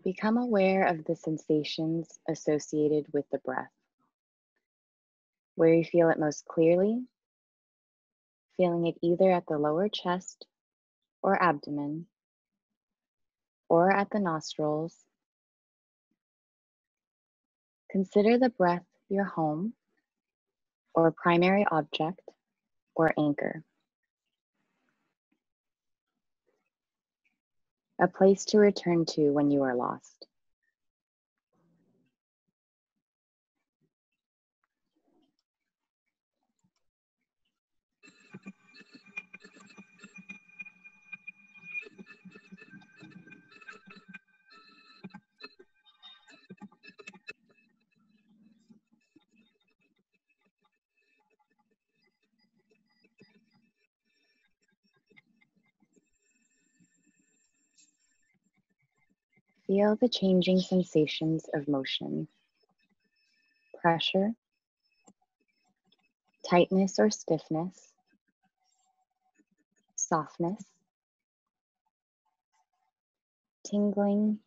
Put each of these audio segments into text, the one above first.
Become aware of the sensations associated with the breath, where you feel it most clearly, feeling it either at the lower chest or abdomen, or at the nostrils. Consider the breath your home or primary object or anchor, a place to return to when you are lost. Feel the changing sensations of motion, pressure, tightness or stiffness, softness, tingling,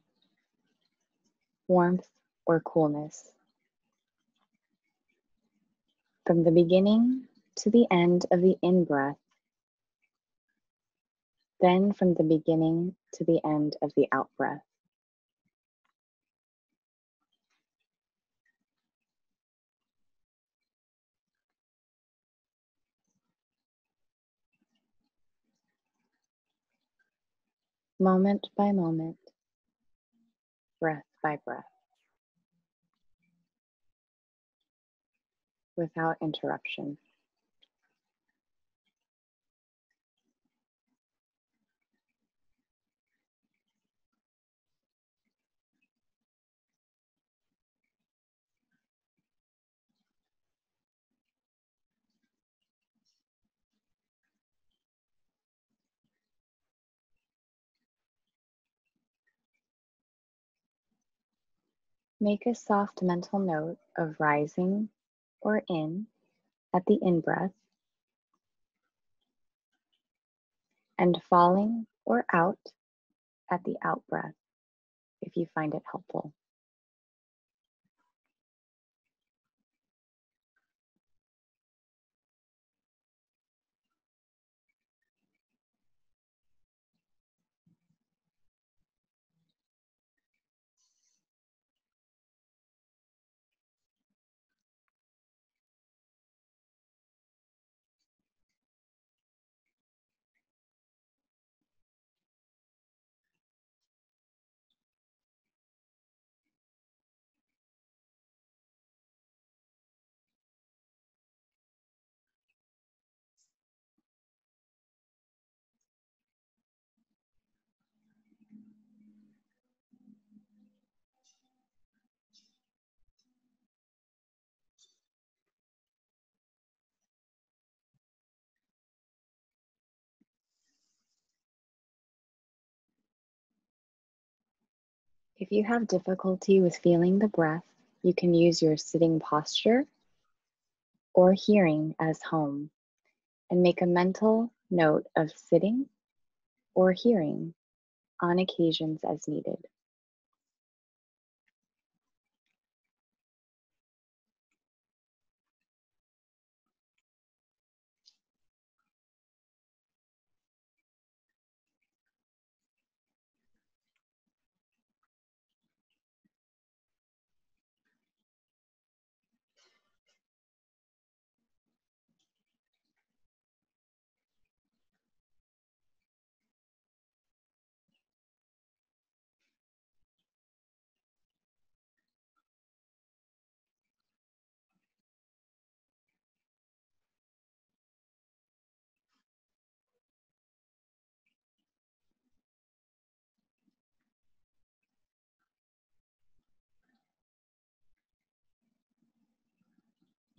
warmth, or coolness. From the beginning to the end of the in-breath, then from the beginning to the end of the out-breath. Moment by moment, breath by breath, without interruption. Make a soft mental note of rising or in at the in-breath and falling or out at the out-breath if you find it helpful. If you have difficulty with feeling the breath, you can use your sitting posture or hearing as home and make a mental note of sitting or hearing on occasions as needed.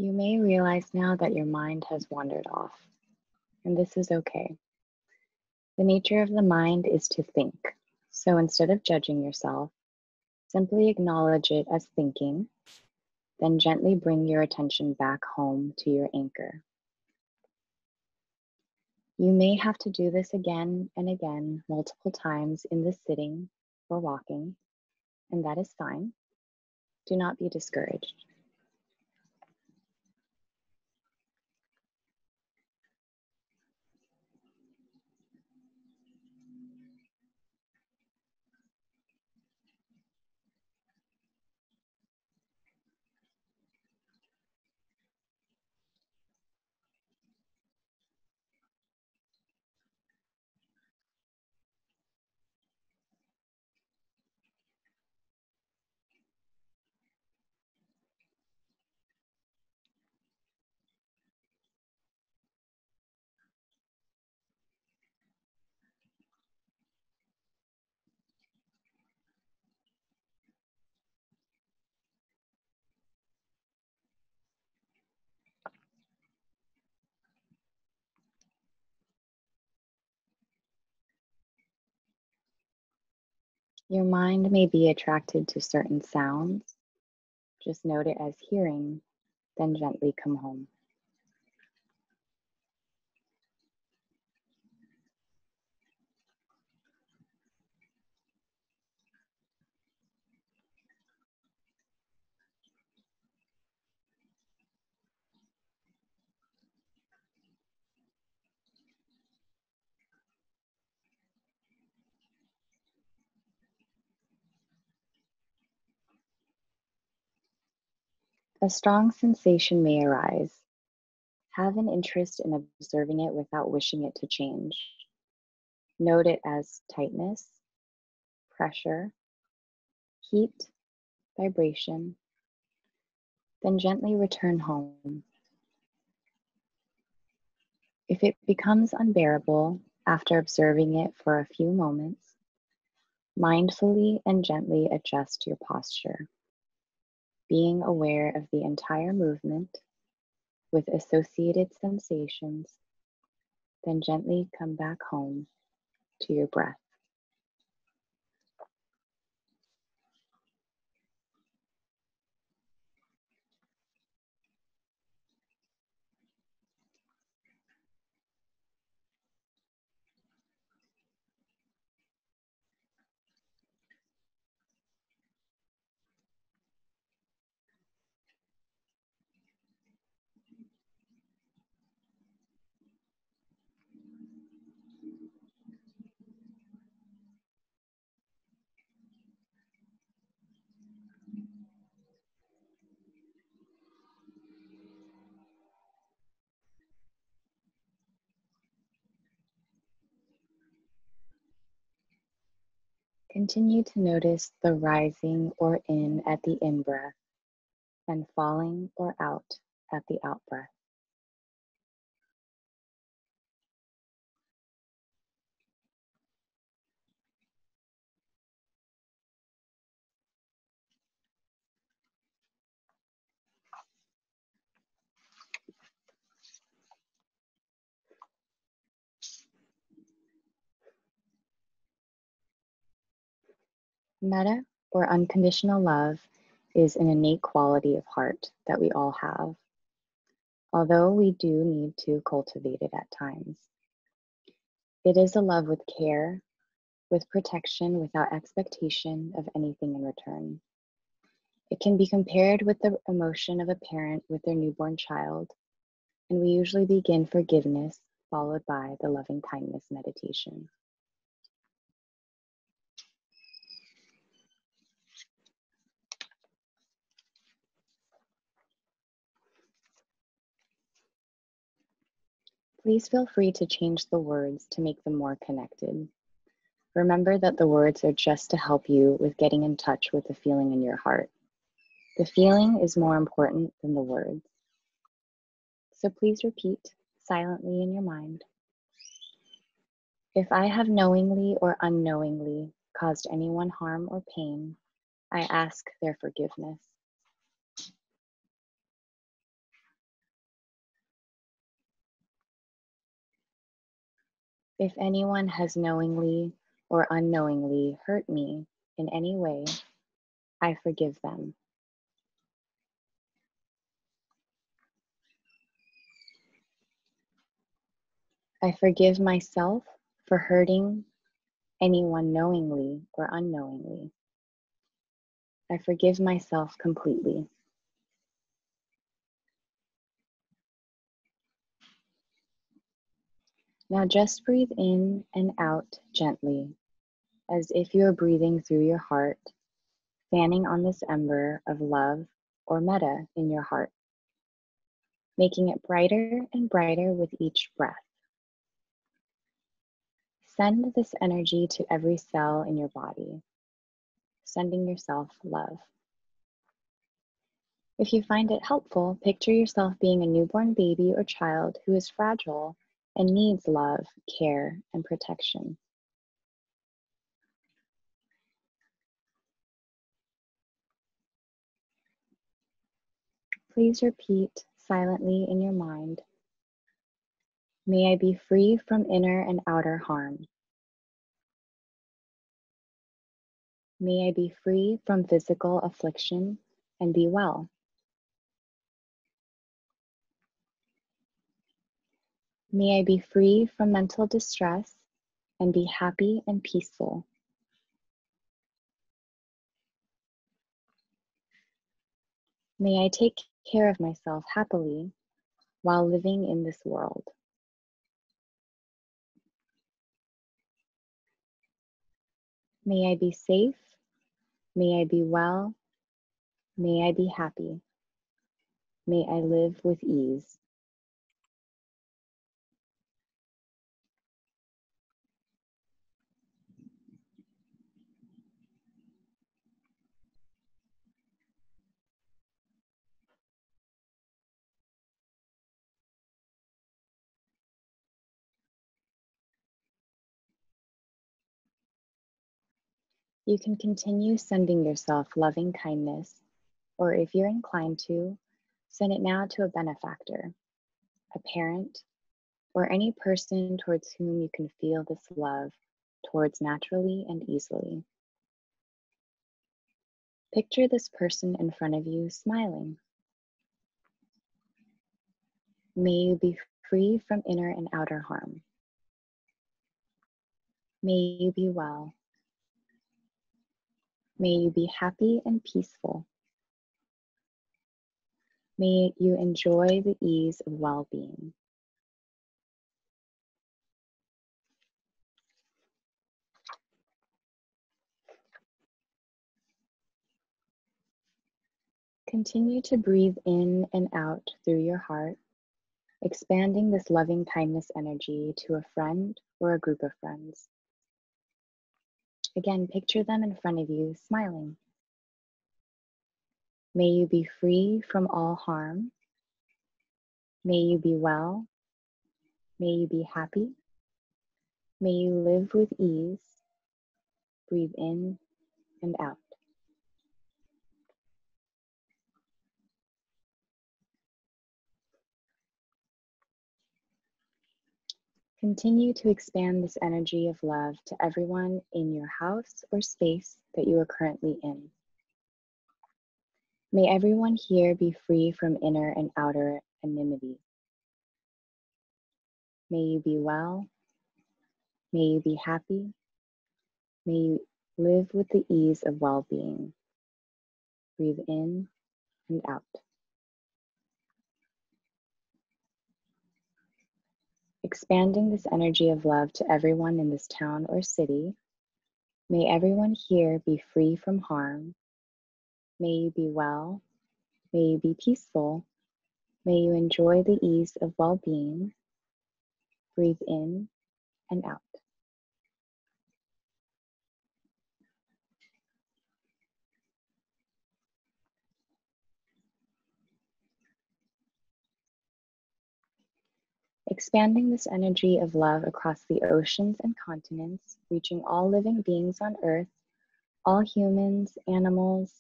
You may realize now that your mind has wandered off, and this is okay. The nature of the mind is to think, so instead of judging yourself, simply acknowledge it as thinking, then gently bring your attention back home to your anchor. You may have to do this again and again, multiple times in the sitting or walking, and that is fine. Do not be discouraged. Your mind may be attracted to certain sounds. Just note it as hearing, then gently come home. A strong sensation may arise. Have an interest in observing it without wishing it to change. Note it as tightness, pressure, heat, vibration, then gently return home. If it becomes unbearable after observing it for a few moments, mindfully and gently adjust your posture, being aware of the entire movement with associated sensations, then gently come back home to your breath. Continue to notice the rising or in at the in breath and falling or out at the out breath. Metta, or unconditional love, is an innate quality of heart that we all have, although we do need to cultivate it at times. It is a love with care, with protection, without expectation of anything in return. It can be compared with the emotion of a parent with their newborn child, and we usually begin forgiveness followed by the loving kindness meditation. Please feel free to change the words to make them more connected. Remember that the words are just to help you with getting in touch with the feeling in your heart. The feeling is more important than the words. So please repeat silently in your mind. If I have knowingly or unknowingly caused anyone harm or pain, I ask their forgiveness. If anyone has knowingly or unknowingly hurt me in any way, I forgive them. I forgive myself for hurting anyone knowingly or unknowingly. I forgive myself completely. Now just breathe in and out gently, as if you are breathing through your heart, fanning on this ember of love or metta in your heart, making it brighter and brighter with each breath. Send this energy to every cell in your body, sending yourself love. If you find it helpful, picture yourself being a newborn baby or child who is fragile and needs love, care, and protection. Please repeat silently in your mind, may I be free from inner and outer harm. May I be free from physical affliction and be well. May I be free from mental distress and be happy and peaceful. May I take care of myself happily while living in this world. May I be safe. May I be well. May I be happy. May I live with ease. You can continue sending yourself loving kindness, or if you're inclined to, send it now to a benefactor, a parent, or any person towards whom you can feel this love towards naturally and easily. Picture this person in front of you smiling. May you be free from inner and outer harm. May you be well. May you be happy and peaceful. May you enjoy the ease of well-being. Continue to breathe in and out through your heart, expanding this loving kindness energy to a friend or a group of friends. Again, picture them in front of you, smiling. May you be free from all harm. May you be well. May you be happy. May you live with ease. Breathe in and out. Continue to expand this energy of love to everyone in your house or space that you are currently in. May everyone here be free from inner and outer enmity. May you be well. May you be happy. May you live with the ease of well-being. Breathe in and out. Expanding this energy of love to everyone in this town or city. May everyone here be free from harm. May you be well. May you be peaceful. May you enjoy the ease of well-being. Breathe in and out. Expanding this energy of love across the oceans and continents, reaching all living beings on Earth, all humans, animals,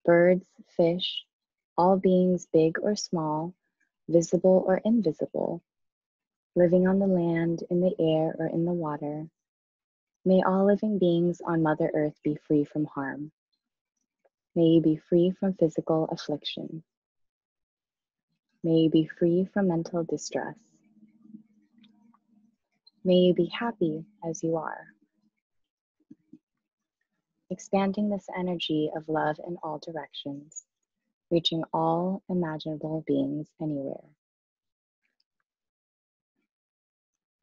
birds, fish, all beings big or small, visible or invisible, living on the land, in the air, or in the water. May all living beings on Mother Earth be free from harm. May you be free from physical affliction. May you be free from mental distress. May you be happy as you are. expanding this energy of love in all directions, reaching all imaginable beings anywhere.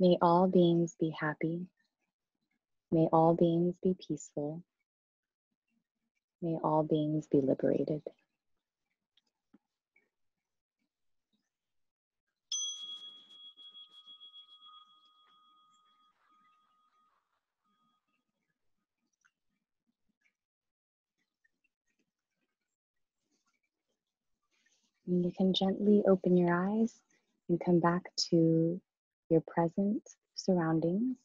May all beings be happy. May all beings be peaceful. May all beings be liberated. And you can gently open your eyes and come back to your present surroundings.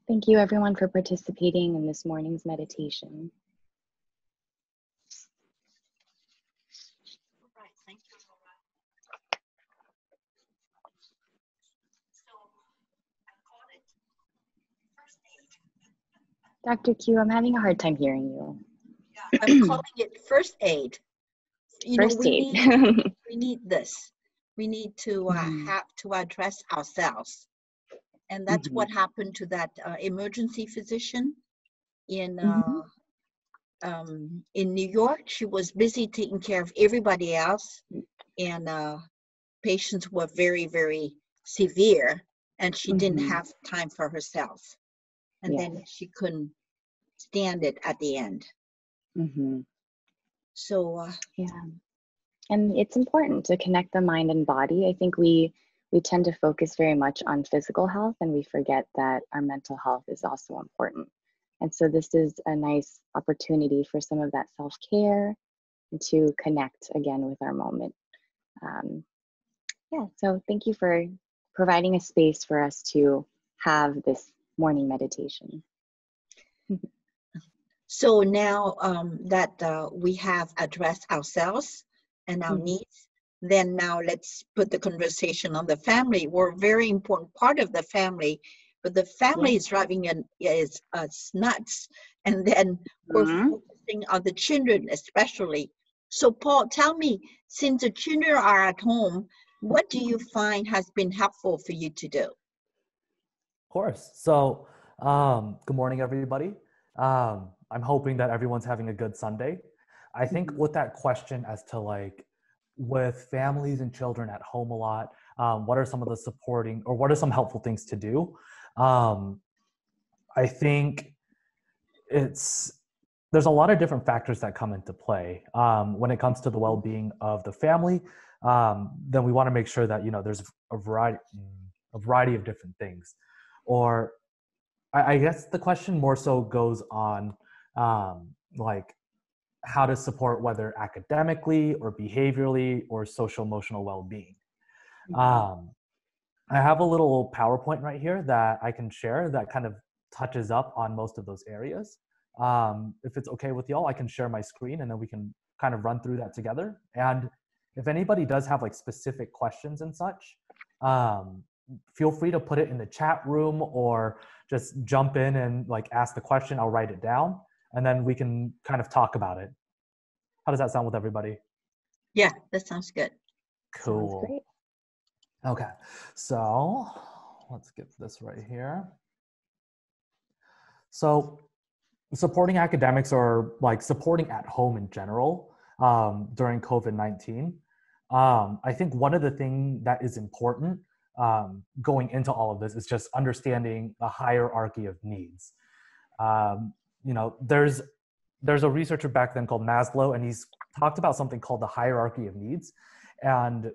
Thank you everyone for participating in this morning's meditation. Right, thank you, Laura. So I call it first aid. Dr. Q, I'm having a hard time hearing you. Yeah, I'm calling it first aid. You know, First aid. we need this. We need to have to address ourselves. And that's what happened to that emergency physician in New York. She was busy taking care of everybody else, and patients were very, very severe, and she didn't have time for herself. And then she couldn't stand it at the end. So yeah, and it's important to connect the mind and body. I think we tend to focus very much on physical health, and we forget that our mental health is also important. And so this is a nice opportunity for some of that self-care and to connect again with our moment. Yeah, so thank you for providing a space for us to have this morning meditation. So now that we have addressed ourselves and our needs, then now let's put the conversation on the family. We're a very important part of the family, but the family is driving us nuts. And then we're focusing on the children especially. So Paul, tell me, since the children are at home, what do you find has been helpful for you to do? Of course. So good morning, everybody. I'm hoping that everyone's having a good Sunday. I think with that question as to like, with families and children at home a lot, what are some of the supporting or what are some helpful things to do? I think there's a lot of different factors that come into play. When it comes to the well-being of the family, then we want to make sure that, you know, there's a variety of different things. Or I guess the question more so goes on like how to support whether academically or behaviorally or social emotional well-being. I have a little PowerPoint right here that I can share that kind of touches up on most of those areas. If it's okay with y'all, I can share my screen and then we can kind of run through that together. And if anybody does have like specific questions and such, feel free to put it in the chat room or just jump in and like ask the question. I'll write it down and then we can kind of talk about it. How does that sound with everybody? Yeah, that sounds good. Cool. Sounds great. Okay, so let's get this right here. So supporting academics or like supporting at home in general during COVID-19, I think one of the things that is important going into all of this is just understanding the hierarchy of needs. You know, there's a researcher back then called Maslow, and he's talked about something called the hierarchy of needs. And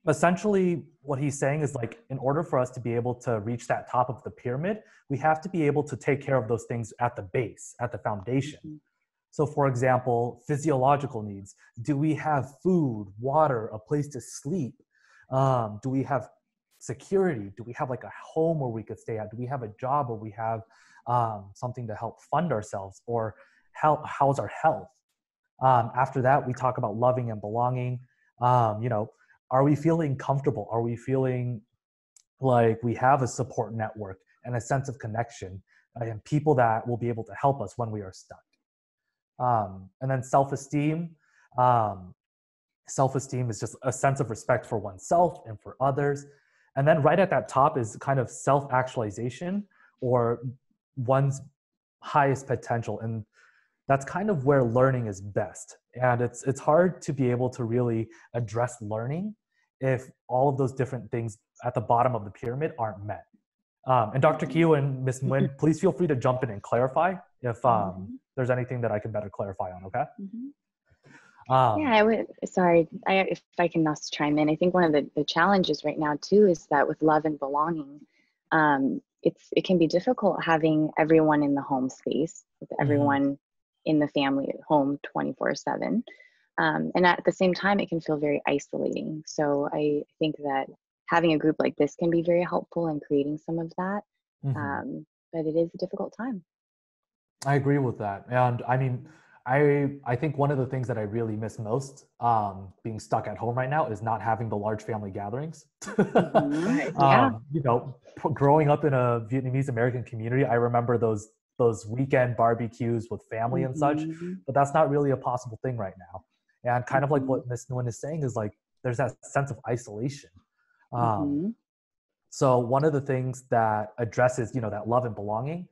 essentially what he's saying is like, in order for us to be able to reach that top of the pyramid, we have to be able to take care of those things at the base, at the foundation. So for example, physiological needs. Do we have food, water, a place to sleep? Do we have security? Do we have like a home where we could stay at? Do we have a job where we have something to help fund ourselves? Or how's our health? After that, we talk about loving and belonging. You know, are we feeling comfortable? Are we feeling like we have a support network and a sense of connection and people that will be able to help us when we are stuck? And then self-esteem. Self-esteem is just a sense of respect for oneself and for others. And then right at that top is kind of self-actualization, or one's highest potential. And that's kind of where learning is best. And it's hard to be able to really address learning if all of those different things at the bottom of the pyramid aren't met. And Dr. Kyu and Ms. Nguyen, please feel free to jump in and clarify if there's anything that I can better clarify on, okay? Yeah, I would, sorry, if I can also chime in, I think one of the challenges right now too is that with love and belonging, it can be difficult having everyone in the home space, with everyone in the family at home 24/7. And at the same time, it can feel very isolating. So I think that having a group like this can be very helpful in creating some of that. But it is a difficult time. I agree with that. And I mean, I think one of the things that I really miss most being stuck at home right now is not having the large family gatherings. You know, growing up in a Vietnamese American community, I remember those weekend barbecues with family and such, but that's not really a possible thing right now. And kind of like what Ms. Nguyen is saying is like, there's that sense of isolation. So one of the things that addresses, you know, that love and belonging,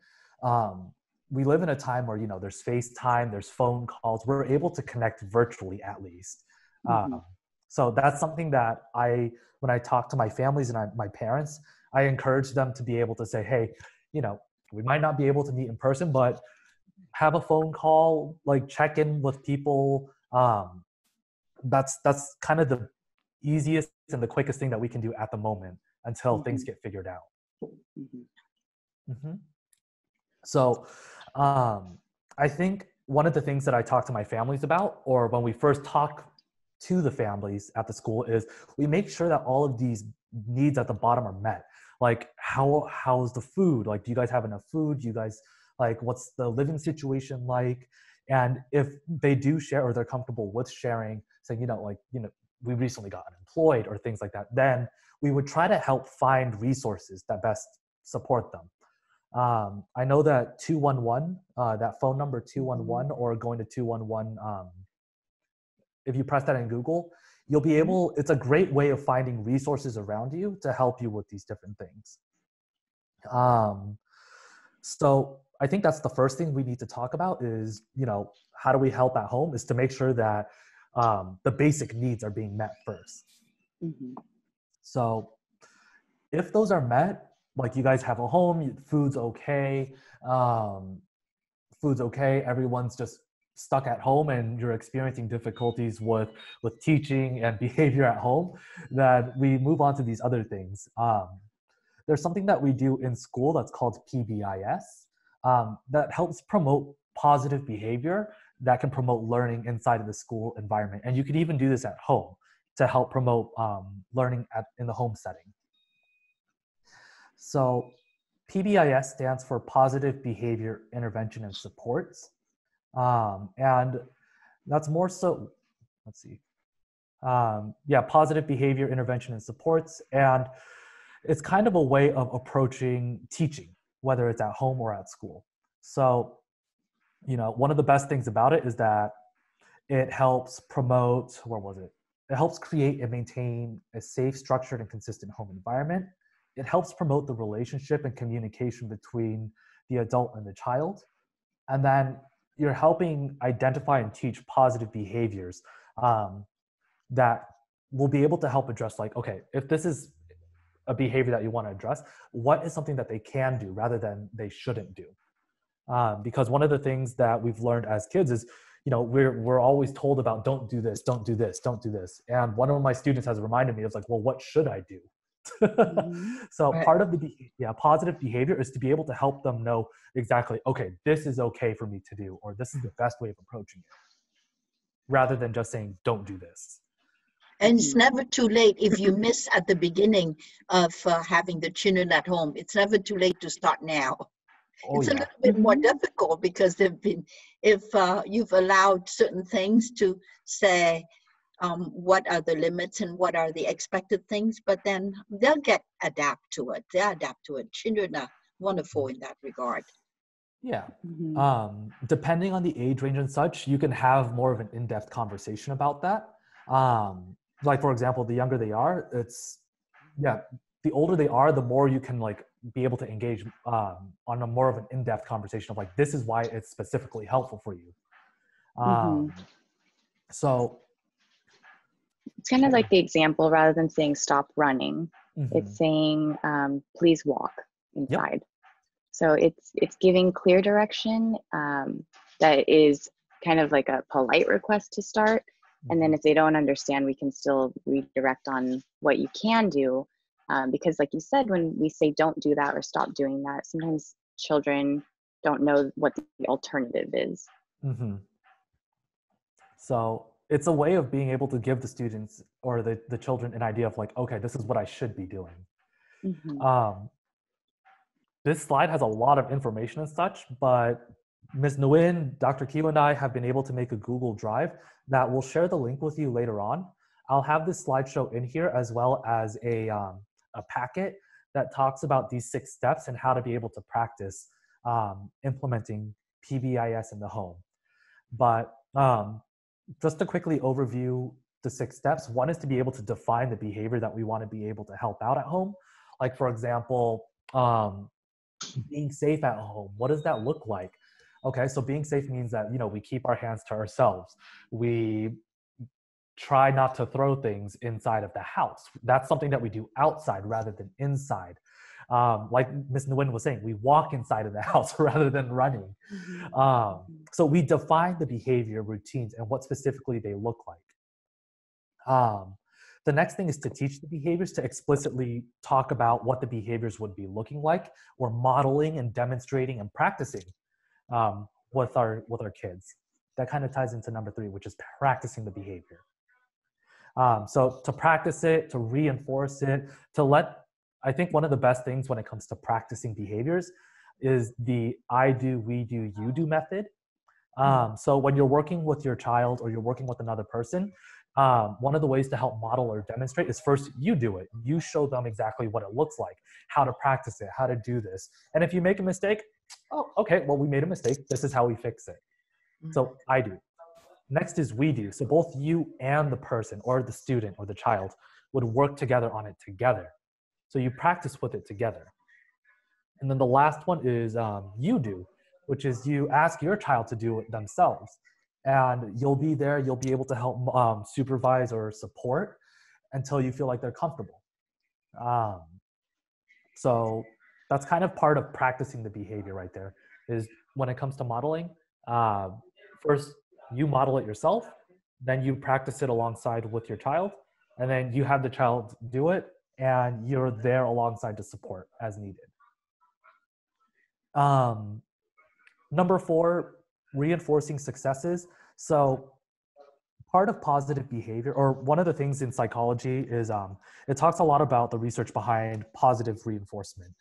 we live in a time where, you know, there's FaceTime, there's phone calls, we're able to connect virtually at least. So that's something that when I talk to my families and my parents, I encourage them to be able to say, hey, you know, we might not be able to meet in person, but have a phone call, like check in with people. That's kind of the easiest and the quickest thing that we can do at the moment until things get figured out. So I think one of the things that I talk to my families about, or when we first talk to the families at the school, is we make sure that all of these needs at the bottom are met. Like how's the food? Like, do you guys have enough food? Do you guys, like, what's the living situation like? And if they do share or they're comfortable with sharing, saying, you know, we recently got unemployed or things like that, then we would try to help find resources that best support them. I know that 211, that phone number 211, or going to 211, if you press that in Google, you'll be able, it's a great way of finding resources around you to help you with these different things. So I think that's the first thing we need to talk about is, you know, how do we help at home, is to make sure that the basic needs are being met first. So if those are met, like you guys have a home, food's okay, everyone's just stuck at home and you're experiencing difficulties with teaching and behavior at home, that we move on to these other things. There's something that we do in school that's called PBIS, that helps promote positive behavior that can promote learning inside of the school environment. And you can even do this at home to help promote learning in the home setting. So PBIS stands for Positive Behavior Intervention and Supports. And that's more so, let's see. Positive Behavior Intervention and Supports. And it's kind of a way of approaching teaching, whether it's at home or at school. So, you know, one of the best things about it is that it helps promote, it helps create and maintain a safe, structured, and consistent home environment. It helps promote the relationship and communication between the adult and the child. And then you're helping identify and teach positive behaviors that will be able to help address, like, okay, if this is a behavior that you want to address, what is something that they can do rather than they shouldn't do? Because one of the things that we've learned as kids is, you know, we're always told about don't do this, don't do this, don't do this. And one of my students has reminded me of like, well, what should I do? So part of the positive behavior is to be able to help them know exactly, okay, this is okay for me to do, or this is the best way of approaching it, rather than just saying, don't do this. And it's never too late if you miss at the beginning of having the children at home. It's never too late to start now. It's a little bit more difficult because if you've allowed certain things to say, what are the limits and what are the expected things, but then they'll adapt to it. They'll adapt to it. Children are wonderful in that regard. Yeah. Depending on the age range and such, you can have more of an in-depth conversation about that. Like, for example, the younger they are, the older they are, the more you can like be able to engage on a more of an in-depth conversation of like, this is why it's specifically helpful for you. So it's kind of like the example, rather than saying stop running, it's saying please walk inside. Yep. So it's giving clear direction that is kind of like a polite request to start. And then if they don't understand, we can still redirect on what you can do. Because like you said, when we say don't do that or stop doing that, sometimes children don't know what the alternative is. So it's a way of being able to give the students or the children an idea of like, okay, this is what I should be doing. This slide has a lot of information and such, but Ms. Nguyen, Dr. Kiwa, and I have been able to make a Google Drive that we'll share the link with you later on. I'll have this slideshow in here as well as a packet that talks about these 6 steps and how to be able to practice implementing PBIS in the home. But just to quickly overview the 6 steps, one is to be able to define the behavior that we want to be able to help out at home. Like for example, being safe at home. What does that look like? Okay, so being safe means that, you know, we keep our hands to ourselves. We try not to throw things inside of the house. That's something that we do outside rather than inside. Like Ms. Nguyen was saying, we walk inside of the house rather than running. So we define the behavior routines and what specifically they look like. The next thing is to teach the behaviors, to explicitly talk about what the behaviors would be looking like, or modeling and demonstrating and practicing with our kids. That kind of ties into number 3, which is practicing the behavior. So to practice it, to reinforce it, I think one of the best things when it comes to practicing behaviors is the I do, we do, you do method. So when you're working with your child or you're working with another person, one of the ways to help model or demonstrate is first you do it. You show them exactly what it looks like, how to practice it, how to do this. And if you make a mistake, oh, okay, well, we made a mistake. This is how we fix it. So I do. Next is we do. So both you and the person or the student or the child would work together on it together. So you practice with it together. And then the last one is you do, which is you ask your child to do it themselves. And you'll be there, you'll be able to help supervise or support until you feel like they're comfortable. So that's kind of part of practicing the behavior right there, is when it comes to modeling, first you model it yourself, then you practice it alongside with your child, and then you have the child do it, and you're there alongside to support as needed. Number 4, reinforcing successes. So part of positive behavior, or one of the things in psychology is it talks a lot about the research behind positive reinforcement.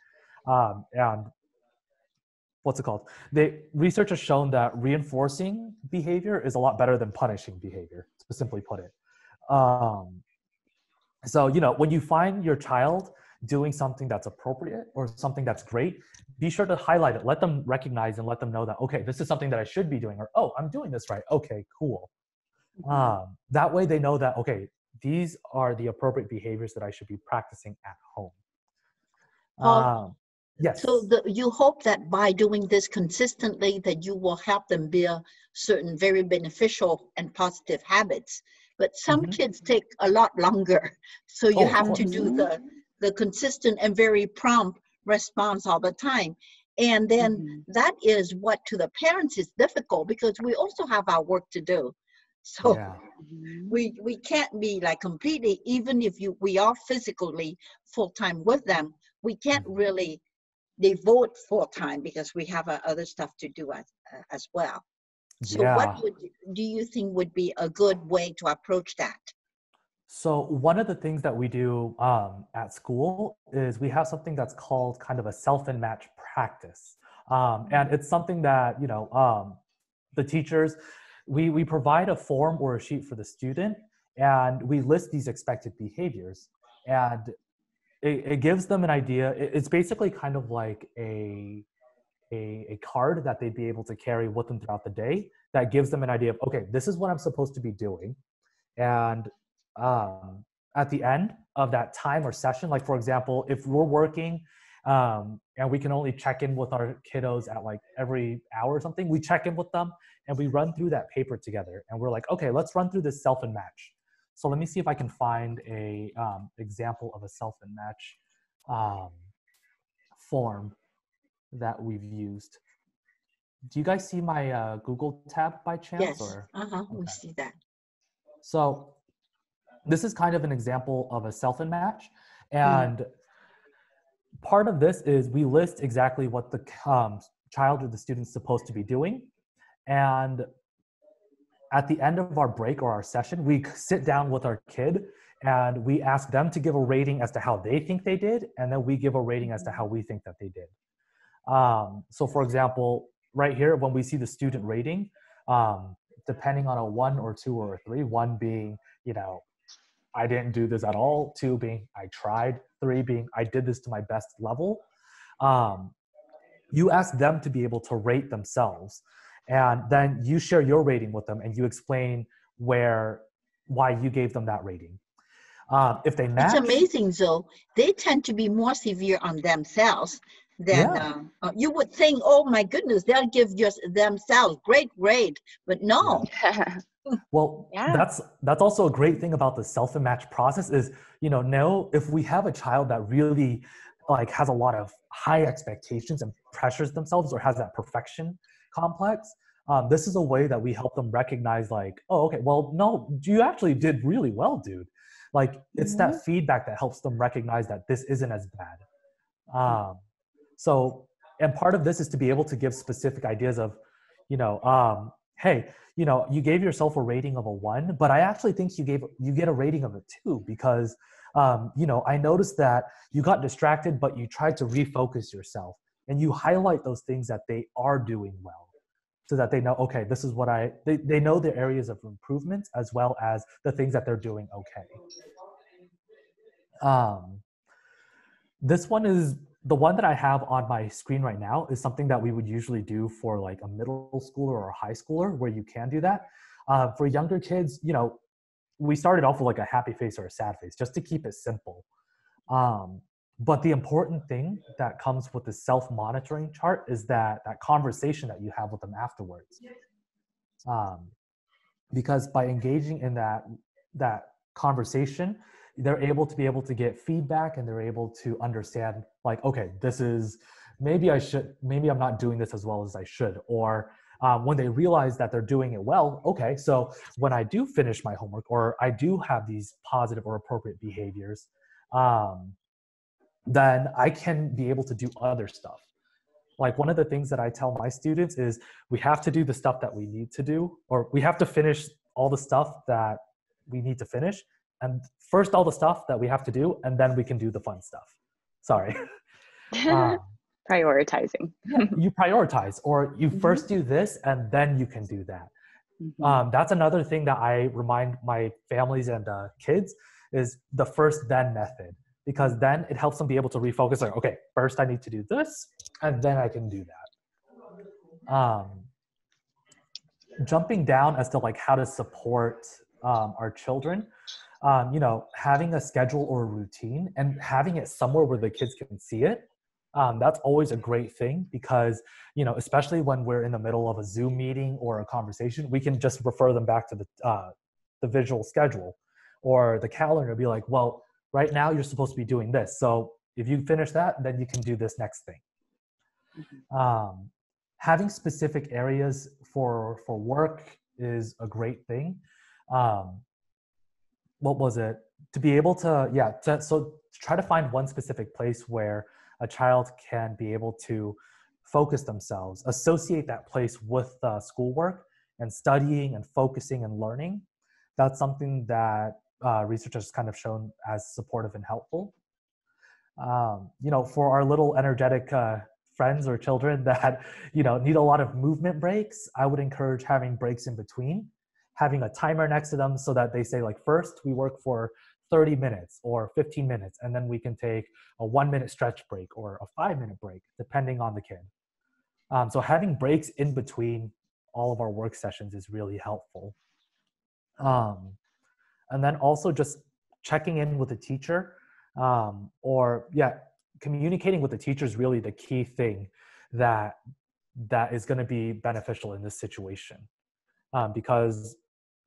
And what's it called? The research has shown that reinforcing behavior is a lot better than punishing behavior, to simply put it. So, you know, when you find your child doing something that's appropriate or something that's great, be sure to highlight it. Let them recognize and let them know that, okay, this is something that I should be doing, or, oh, I'm doing this right. Okay, cool. That way they know that, okay, these are the appropriate behaviors that I should be practicing at home. Yes. So you hope that by doing this consistently, that you will help them build certain very beneficial and positive habits. But some kids take a lot longer. So you have to do the consistent and very prompt response all the time. And then that is what to the parents is difficult, because we also have our work to do. So we can't be like completely, even if we are physically full-time with them, we can't really devote full-time because we have other stuff to do as well. So what do you think would be a good way to approach that? So one of the things that we do at school is we have something that's called kind of a self and match practice. And it's something that, you know, the teachers, we provide a form or a sheet for the student, and we list these expected behaviors. And it gives them an idea. It's basically kind of like a card that they'd be able to carry with them throughout the day that gives them an idea of, okay, this is what I'm supposed to be doing. And at the end of that time or session, like for example, if we're working And we can only check in with our kiddos at like every hour or something. We check in with them and we run through that paper together. And we're like, okay, let's run through this self and match. So let me see if I can find a example of a self and match form that we've used. Do you guys see my Google tab by chance? Yes. Or? We see that. So this is kind of an example of a self and match. And part of this is we list exactly what the child or the student's supposed to be doing. And at the end of our break or our session, we sit down with our kid and we ask them to give a rating as to how they think they did. And then we give a rating as to how we think that they did. So for example, right here, when we see the student rating, depending on a 1 or 2 or a 3, 1 being, you know, I didn't do this at all, 2 being I tried, 3 being I did this to my best level. You ask them to be able to rate themselves, and then you share your rating with them and you explain why you gave them that rating. If they match, it's amazing, Zoe. They tend to be more severe on themselves than you would think. Oh my goodness, they'll give just themselves great grade, but no. Well, that's also a great thing about the self and match process is, you know, if we have a child that really like has a lot of high expectations and pressures themselves or has that perfection complex, this is a way that we help them recognize like, oh, okay, well, no, you actually did really well, dude. Like it's that feedback that helps them recognize that this isn't as bad. So, and part of this is to be able to give specific ideas of, you know, hey, you know, you gave yourself a rating of a 1, but I actually think you get a rating of a 2 because, you know, I noticed that you got distracted, but you tried to refocus yourself and you highlight those things that they are doing well so that they know, okay, this is what they know their areas of improvement as well as the things that they're doing okay. This one is the one that I have on my screen right now is something that we would usually do for like a middle schooler or a high schooler where you can do that. For younger kids, you know, we started off with like a happy face or a sad face just to keep it simple. But the important thing that comes with the self-monitoring chart is that conversation that you have with them afterwards. Because by engaging in that conversation, they're able to get feedback and they're able to understand like, okay, maybe I'm not doing this as well as I should. Or when they realize that they're doing it well, okay, so when I do finish my homework or I do have these positive or appropriate behaviors, then I can be able to do other stuff. Like one of the things that I tell my students is we have to do the stuff that we need to do, or we have to finish all the stuff that we need to finish. And first all the stuff that we have to do, and then we can do the fun stuff. Sorry. Prioritizing. Yeah, you prioritize, or you first do this and then you can do that. That's another thing that I remind my families and kids is the first then method, because then it helps them be able to refocus like, okay, first I need to do this and then I can do that. Jumping down as to like how to support our children, you know, having a schedule or a routine and having it somewhere where the kids can see it. That's always a great thing because, you know, especially when we're in the middle of a Zoom meeting or a conversation, we can just refer them back to the visual schedule or the calendar, be like, well, right now you're supposed to be doing this. So if you finish that, then you can do this next thing. Having specific areas for work is a great thing. What was it? To be able to, so try to find one specific place where a child can be able to focus themselves, associate that place with schoolwork and studying and focusing and learning. That's something that research has kind of shown as supportive and helpful. You know, for our little energetic friends or children that, you know, need a lot of movement breaks, I would encourage having breaks in between, having a timer next to them so that they say like, first we work for 30 minutes or 15 minutes, and then we can take a 1-minute stretch break or a 5-minute break, depending on the kid. So having breaks in between all of our work sessions is really helpful. And then also just checking in with the teacher communicating with the teacher is really the key thing that is going to be beneficial in this situation, because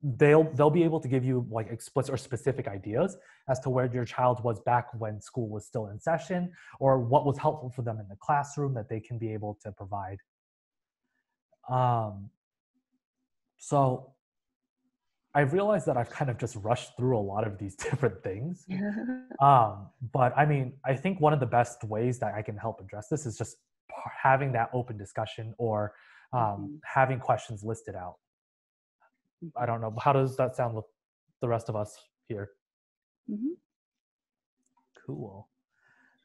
they'll be able to give you like explicit or specific ideas as to where your child was back when school was still in session, or what was helpful for them in the classroom that they can be able to provide. So I've realized that I've kind of just rushed through a lot of these different things. But I mean, I think one of the best ways that I can help address this is just having that open discussion, or having questions listed out. I don't know. How does that sound with the rest of us here? Mm-hmm. Cool.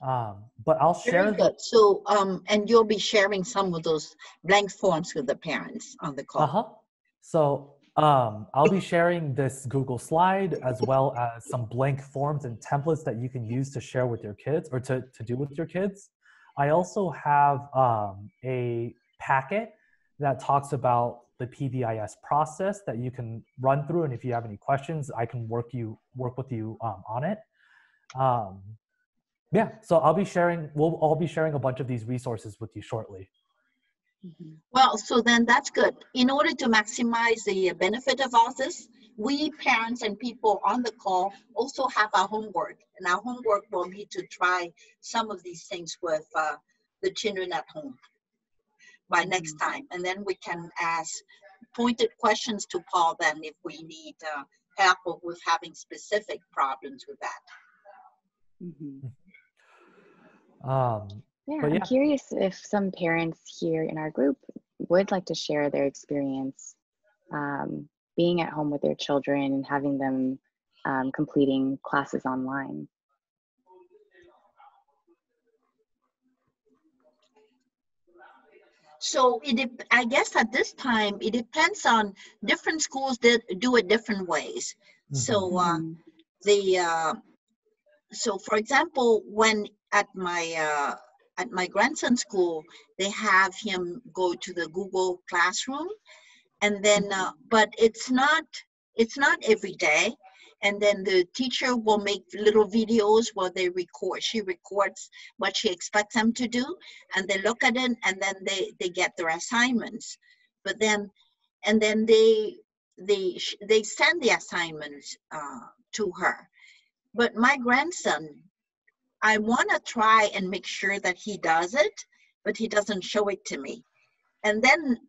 But I'll share. Very good. So, and you'll be sharing some of those blank forms with the parents on the call. So I'll be sharing this Google slide as well as some blank forms and templates that you can use to share with your kids, or to do with your kids. I also have a packet that talks about the PBIS process that you can run through, and if you have any questions, I can work with you on it. Yeah, so we'll all be sharing a bunch of these resources with you shortly. Well, so then that's good. In order to maximize the benefit of all this, we parents and people on the call also have our homework, and our homework will be to try some of these things with the children at home by next time. And then we can ask pointed questions to Paul then if we need help with having specific problems with that. Yeah, I'm curious if some parents here in our group would like to share their experience being at home with their children and having them completing classes online. So I guess at this time, it depends on different schools that do it different ways. So so for example, when at my grandson's school, they have him go to the Google Classroom, and then but it's not every day. And then the teacher will make little videos where she records what she expects them to do, and they look at it, and then they get their assignments. But then, and then they send the assignments to her. But my grandson, I want to try and make sure that he does it, but he doesn't show it to me. And then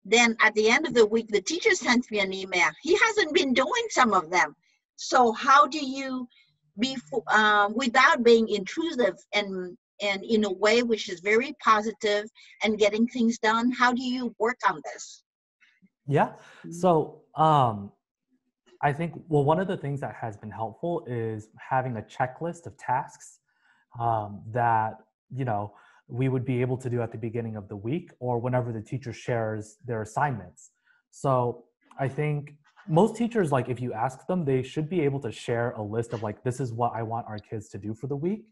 then at the end of the week, the teacher sends me an email. He hasn't been doing some of them. So how do you be, without being intrusive and in a way which is very positive and getting things done, how do you work on this? Yeah, so I think, well, one of the things that has been helpful is having a checklist of tasks that, we would be able to do at the beginning of the week or whenever the teacher shares their assignments. So I think most teachers, like if you ask them, they should be able to share a list of like, this is what I want our kids to do for the week.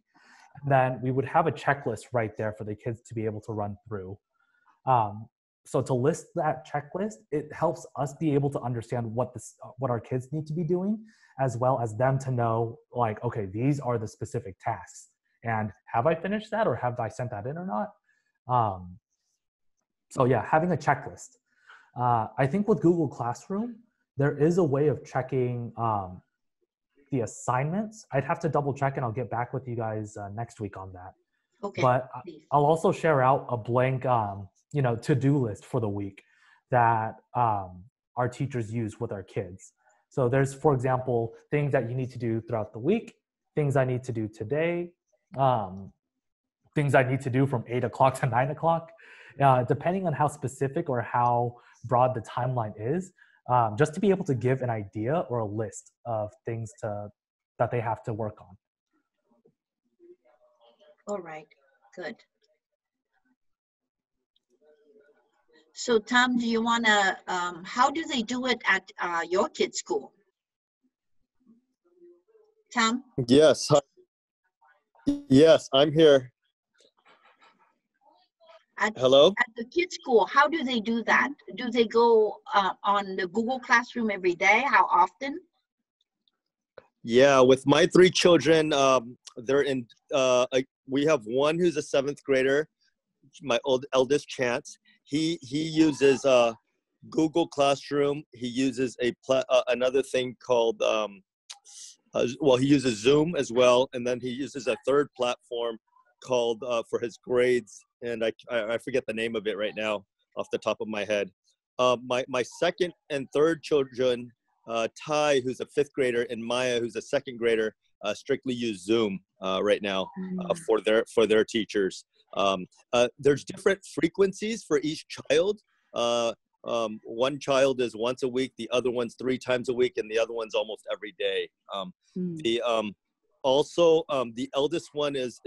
And then we would have a checklist right there for the kids to be able to run through. So to list that checklist, it helps us be able to understand what our kids need to be doing, as well as them to know like, okay, these are the specific tasks. And have I finished that, or have I sent that in or not? So yeah, having a checklist. I think with Google Classroom, there is a way of checking the assignments. I'd have to double check, and I'll get back with you guys next week on that. Okay. But I'll also share out a blank, to-do list for the week that our teachers use with our kids. So there's, for example, things that you need to do throughout the week, things I need to do today, things I need to do from 8 o'clock to 9 o'clock, depending on how specific or how broad the timeline is, just to be able to give an idea or a list of things that they have to work on. All right, good. So Tom, do you want to, how do they do it at your kids' school? Tom? Yes. Yes, I'm here. Hello? At the kids' school, how do they do that? Do they go on the Google Classroom every day? How often? Yeah, with my three children, they're in. We have one who's a seventh grader, my eldest Chance. He uses Google Classroom. He uses another thing called he uses Zoom as well, and then he uses a third platform called for his grades, and I forget the name of it right now off the top of my head. My second and third children, Ty, who's a fifth grader, and Maya, who's a second grader, strictly use Zoom right now for their teachers. There's different frequencies for each child. One child is once a week, the other one's 3 times a week, and the other one's almost every day. The eldest one is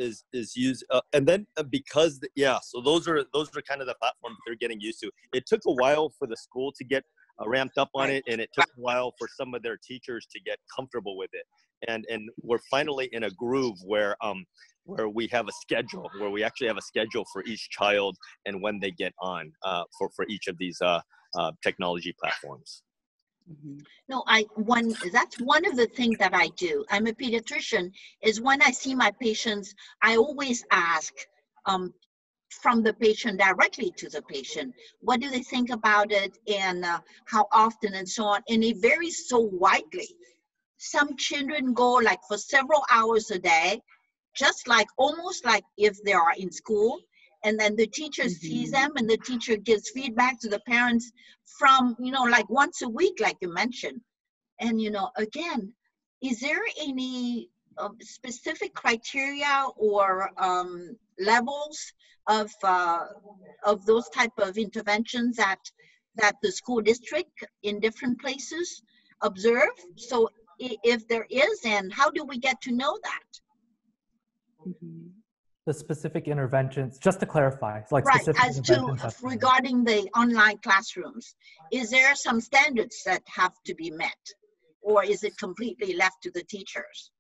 used, and then because so those are kind of the platforms they're getting used to. It took a while for the school to get ramped up on it, and it took a while for some of their teachers to get comfortable with it. And we're finally in a groove where we have a schedule, where we actually have a schedule for each child and when they get on for each of these technology platforms. No, that's one of the things that I do. I'm a pediatrician. Is when I see my patients, I always ask from the patient directly to the patient, what do they think about it, and how often, and so on. And it varies so widely. Some children go like for several hours a day, just like almost like if they are in school. And then the teacher sees them, and the teacher gives feedback to the parents from, like once a week, like you mentioned. And, again, is there any specific criteria or levels of those type of interventions that the school district in different places observe? So if there is, and how do we get to know that? The specific interventions, just to clarify, like right, specific as to regarding the online classrooms, is there some standards that have to be met, or is it completely left to the teachers?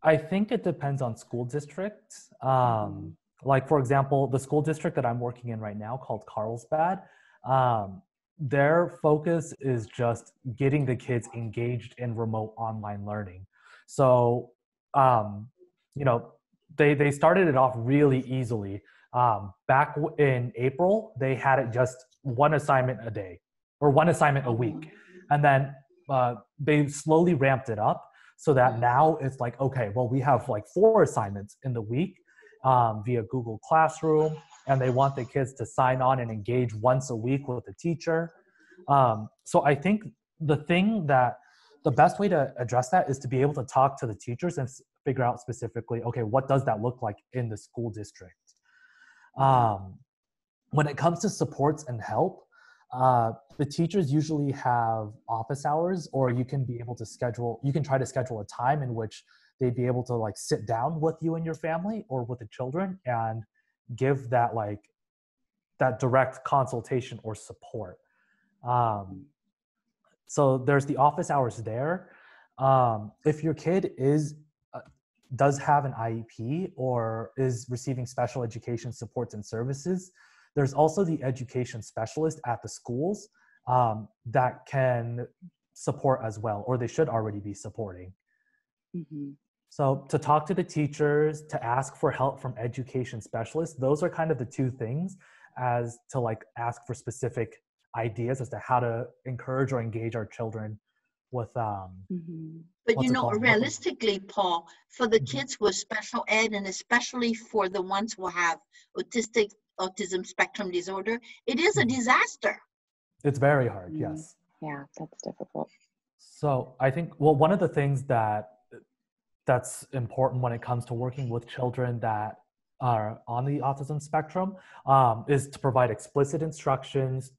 I think it depends on school districts. Like for example, the school district that I'm working in right now called Carlsbad, their focus is just getting the kids engaged in remote online learning. So, they started it off really easily. Back in April, they had it just one assignment a day or one assignment a week. And then they slowly ramped it up so that now it's like, okay, well, we have like 4 assignments in the week via Google Classroom, and they want the kids to sign on and engage once a week with the teacher. So I think the best way to address that is to be able to talk to the teachers and figure out specifically, okay, what does that look like in the school district? When it comes to supports and help, the teachers usually have office hours, or you can try to schedule a time in which they'd be able to like sit down with you and your family or with the children and give that direct consultation or support. So there's the office hours there. If your kid does have an IEP or is receiving special education supports and services, there's also the education specialist at the schools that can support as well, or they should already be supporting. So to talk to the teachers, to ask for help from education specialists, those are kind of the 2 things, as to like ask for specific ideas as to how to encourage or engage our children with but realistically, Paul, for the kids with special ed, and especially for the ones who have autism spectrum disorder, it is a disaster. It's very hard. Yes. Yeah, that's difficult. So I think, well, one of the things that's important when it comes to working with children that are on the autism spectrum is to provide explicit instructions,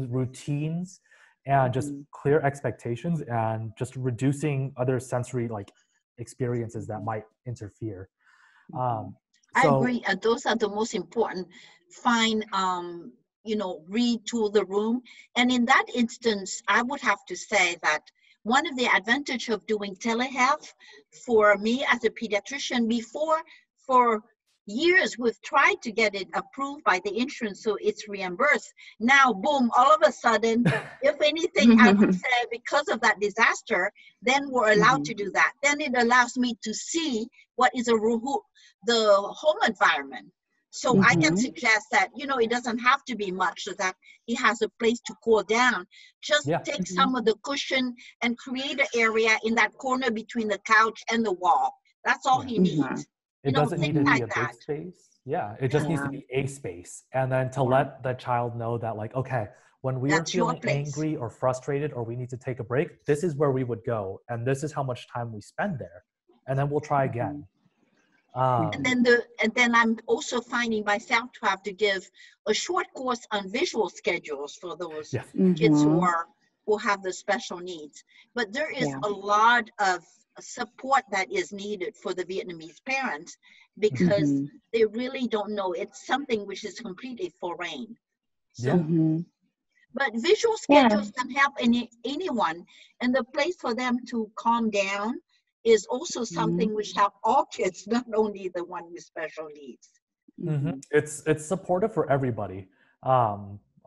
routines, and just clear expectations, and just reducing other sensory experiences that might interfere. I agree. Those are the most important. Retool the room. And in that instance, I would have to say that one of the advantages of doing telehealth for me as a pediatrician before, for years we've tried to get it approved by the insurance so it's reimbursed. Now, boom, all of a sudden, if anything, I would say because of that disaster, then we're allowed to do that. Then it allows me to see what is the home environment. So I can suggest that, you know, it doesn't have to be much so that he has a place to cool down. Just take some of the cushion and create an area in that corner between the couch and the wall. That's all he needs. It doesn't need to be a big space. Yeah, it just needs to be a space. And then to let the child know that, like, okay, when we are feeling angry or frustrated or we need to take a break, this is where we would go. And this is how much time we spend there. And then we'll try again. And then I'm also finding myself to have to give a short course on visual schedules for those kids who have the special needs. But there is a lot of support that is needed for the Vietnamese parents because they really don't know. It's something which is completely foreign. So, but visual schedules can help anyone, and the place for them to calm down is also something which help all kids, not only the one with special needs. It's supportive for everybody.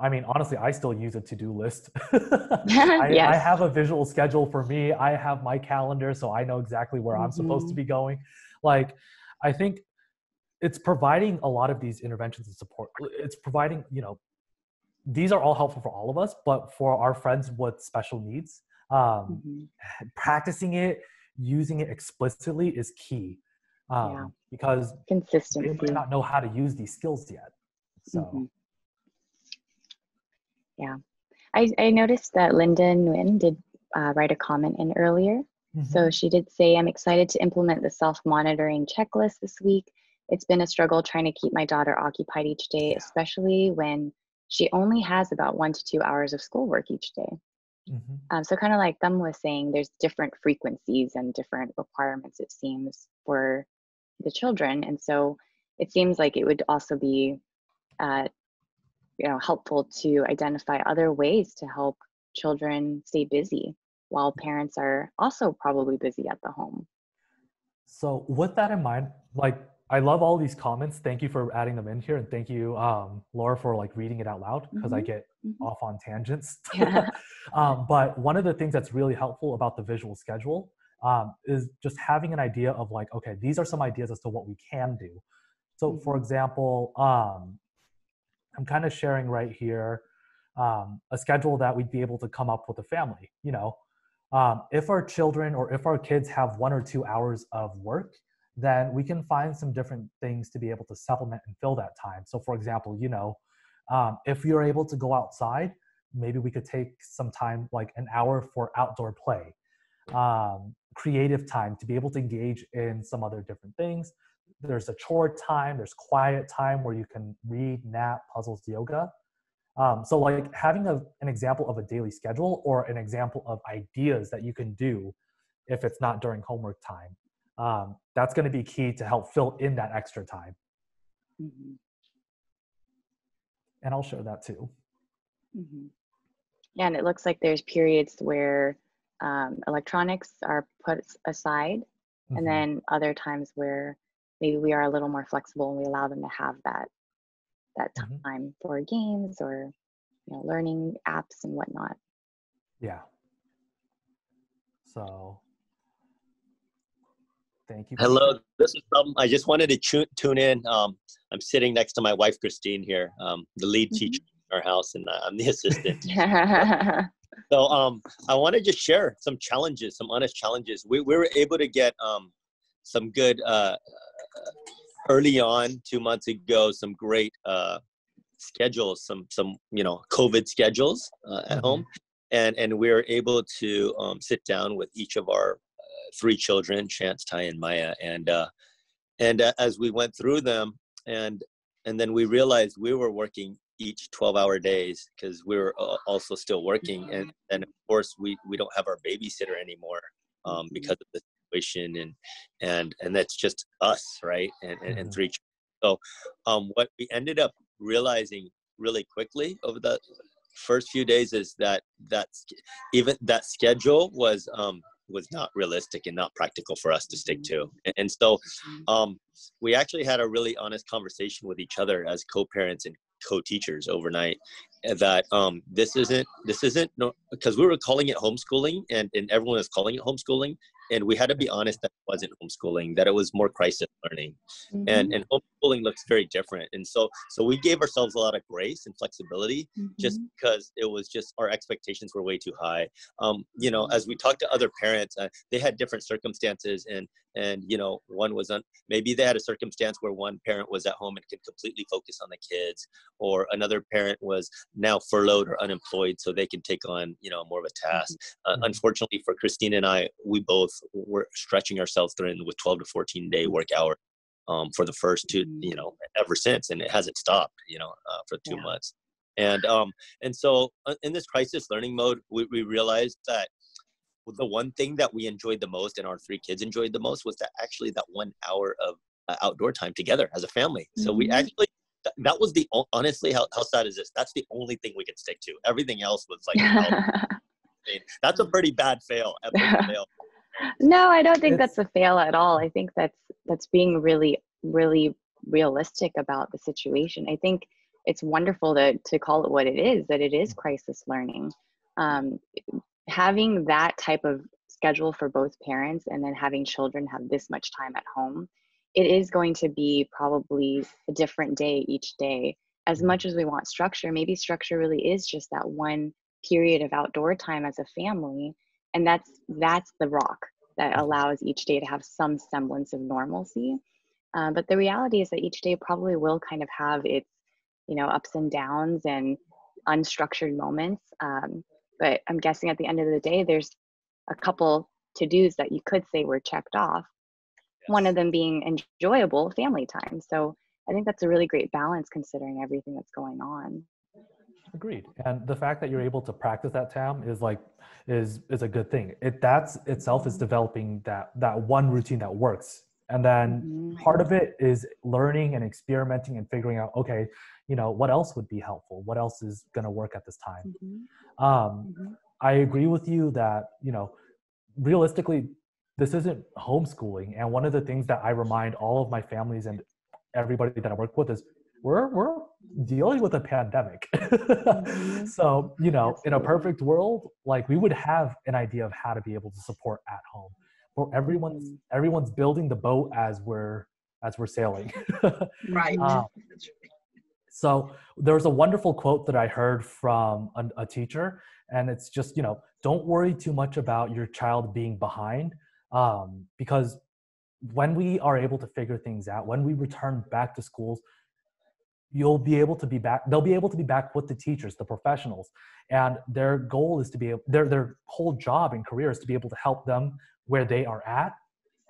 I mean, honestly, I still use a to-do list. I have a visual schedule for me. I have my calendar, so I know exactly where I'm supposed to be going. Like, I think it's providing a lot of these interventions and support. It's providing, you know, these are all helpful for all of us, but for our friends with special needs, practicing it, using it explicitly is key. Because consistency. They might not know how to use these skills yet. So. Yeah, I noticed that Linda Nguyen did write a comment in earlier. So she did say, I'm excited to implement the self-monitoring checklist this week. It's been a struggle trying to keep my daughter occupied each day, especially when she only has about 1 to 2 hours of schoolwork each day. So kind of like Thumb was saying, there's different frequencies and different requirements, it seems, for the children. And so it seems like it would also be you know, helpful to identify other ways to help children stay busy while parents are also probably busy at the home. So with that in mind, like, I love all these comments. Thank you for adding them in here. And thank you, Laura, for like reading it out loud, because I get off on tangents. But one of the things that's really helpful about the visual schedule is just having an idea of like, okay, these are some ideas as to what we can do. So for example, I'm kind of sharing right here a schedule that we'd be able to come up with a family. You know, if our children or if our kids have 1 or 2 hours of work, then we can find some different things to be able to supplement and fill that time. So for example, you know, if you're able to go outside, maybe we could take some time, like an hour for outdoor play, creative time to be able to engage in some other different things. There's a chore time, there's quiet time where you can read, nap, puzzles, yoga. So like having an example of a daily schedule or an example of ideas that you can do if it's not during homework time, that's going to be key to help fill in that extra time. And I'll share that too. Yeah, and it looks like there's periods where electronics are put aside, and then other times where maybe we are a little more flexible and we allow them to have that time for games or, you know, learning apps and whatnot. Yeah. So thank you. Hello, this is Thumb. I just wanted to tune in. I'm sitting next to my wife, Christine, here, the lead teacher in our house, and I'm the assistant. So I want to just share some challenges, some honest challenges. We were able to get some good, early on, 2 months ago, some great schedules, some you know, COVID schedules at home. And we were able to sit down with each of our 3 children, Chance, Ty, and Maya. And as we went through them, and then we realized we were working each 12-hour days because we were also still working. And of course, we don't have our babysitter anymore because of the situation, and that's just us, right? And 3 children. So what we ended up realizing really quickly over the first few days is that even that schedule was not realistic and not practical for us to stick to. And so we actually had a really honest conversation with each other as co-parents and co-teachers overnight, that this isn't no, because we were calling it homeschooling and everyone is calling it homeschooling, and we had to be honest that it wasn't homeschooling, that it was more crisis learning. And homeschooling looks very different. And so we gave ourselves a lot of grace and flexibility, just because it was just our expectations were way too high. You know, as we talked to other parents, they had different circumstances, and you know, one was maybe they had a circumstance where one parent was at home and could completely focus on the kids, or another parent was now furloughed or unemployed, so they can take on, you know, more of a task. Unfortunately for Christine and I, we both were stretching ourselves through with 12 to 14 day work hours for the first two, you know, ever since, and it hasn't stopped, you know, for 2 months. And so in this crisis learning mode, we realized that the one thing that we enjoyed the most and our 3 kids enjoyed the most was that 1 hour of outdoor time together as a family. So we actually, that was the, honestly, how sad is this? That's the only thing we could stick to. Everything else was like, that's a pretty bad fail. Fail. No, I don't think that's a fail at all. I think that's being really, really realistic about the situation. I think it's wonderful to call it what it is, that it is crisis learning. Having that type of schedule for both parents and then having children have this much time at home, it is going to be probably a different day each day. As much as we want structure, maybe structure really is just that one period of outdoor time as a family. And that's the rock that allows each day to have some semblance of normalcy. But the reality is that each day probably will kind of have its, you know, ups and downs and unstructured moments. But I'm guessing at the end of the day, there's a couple to-dos that you could say were checked off. One of them being enjoyable family time. So I think that's a really great balance considering everything that's going on. Agreed. And the fact that you're able to practice that, Tam, is a good thing. That's itself is developing that one routine that works. And then part of it is learning and experimenting and figuring out, okay, you know, what else would be helpful? What else is going to work at this time? I agree with you that, you know, realistically, this isn't homeschooling. And one of the things that I remind all of my families and everybody that I work with is we're dealing with a pandemic. So, you know, in a perfect world, like we would have an idea of how to be able to support at home. But everyone's building the boat as we're sailing. Right. So there's a wonderful quote that I heard from a teacher, and it's just, you know, don't worry too much about your child being behind, because when we are able to figure things out, when we return back to schools, you'll be able to be back. They'll be able to be back with the teachers, the professionals, and their goal is to be able, their whole job and career is to be able to help them where they are at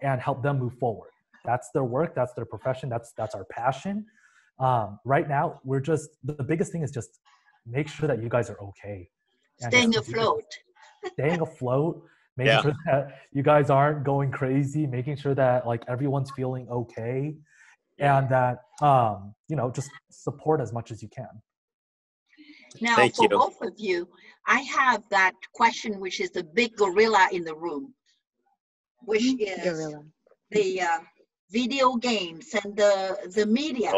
and help them move forward. That's their work. That's their profession. That's our passion. Right now, we're just, the biggest thing is just make sure that you guys are okay. Staying afloat. Staying afloat, making sure that you guys aren't going crazy, making sure that like everyone's feeling okay, and that, you know, just support as much as you can. Now, for both of you, I have that question, which is the big gorilla in the room, which is the video games and the media.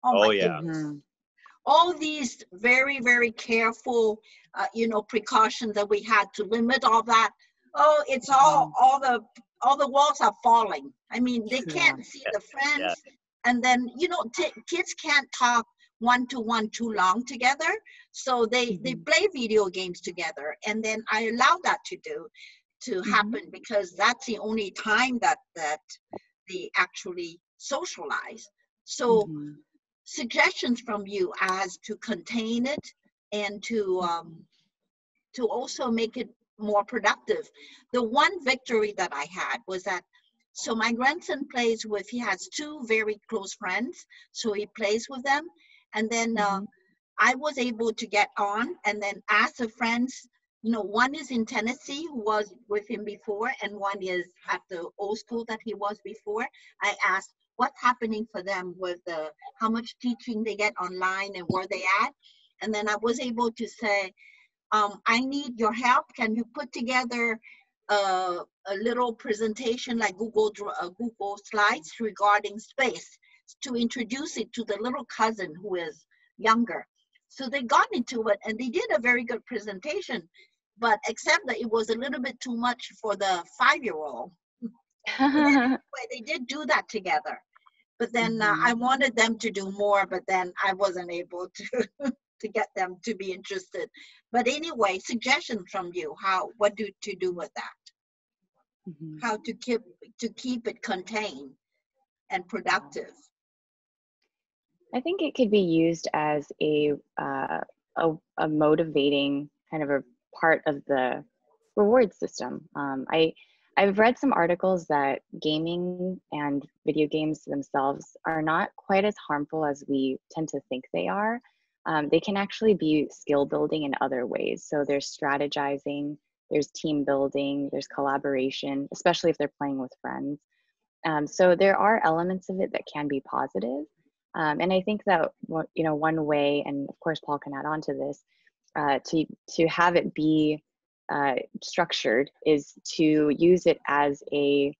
Oh yeah. All these very, very careful, you know, precautions that we had to limit all that. Oh, it's all the walls are falling. I mean, they can't see the friends. And then, you know, kids can't talk one-to-one too long together. So they play video games together. And then I allow that to happen because that's the only time that they actually socialize. So suggestions from you as to contain it and to also make it more productive. The one victory that I had was that, so my grandson plays with, he has 2 very close friends, so he plays with them. And then I was able to get on and then ask the friends, you know, one is in Tennessee who was with him before, and one is at the old school that he was before. I asked what's happening for them with how much teaching they get online and where they at. And then I was able to say, I need your help. Can you put together a little presentation like Google Slides regarding space to introduce it to the little cousin who is younger. So they got into it and they did a very good presentation, but except that it was a little bit too much for the 5-year-old. Anyway, they did do that together. But then I wanted them to do more, but then I wasn't able to to get them to be interested. But anyway, suggestions from you, what to do with that? How to keep it contained and productive. I think it could be used as a motivating kind of a part of the reward system. I've read some articles that gaming and video games themselves are not quite as harmful as we tend to think they are. They can actually be skill building in other ways. So there's strategizing, there's team building, there's collaboration, especially if they're playing with friends. So there are elements of it that can be positive. And I think that, you know, one way, and of course Paul can add on to this, to have it be structured is to use it as a,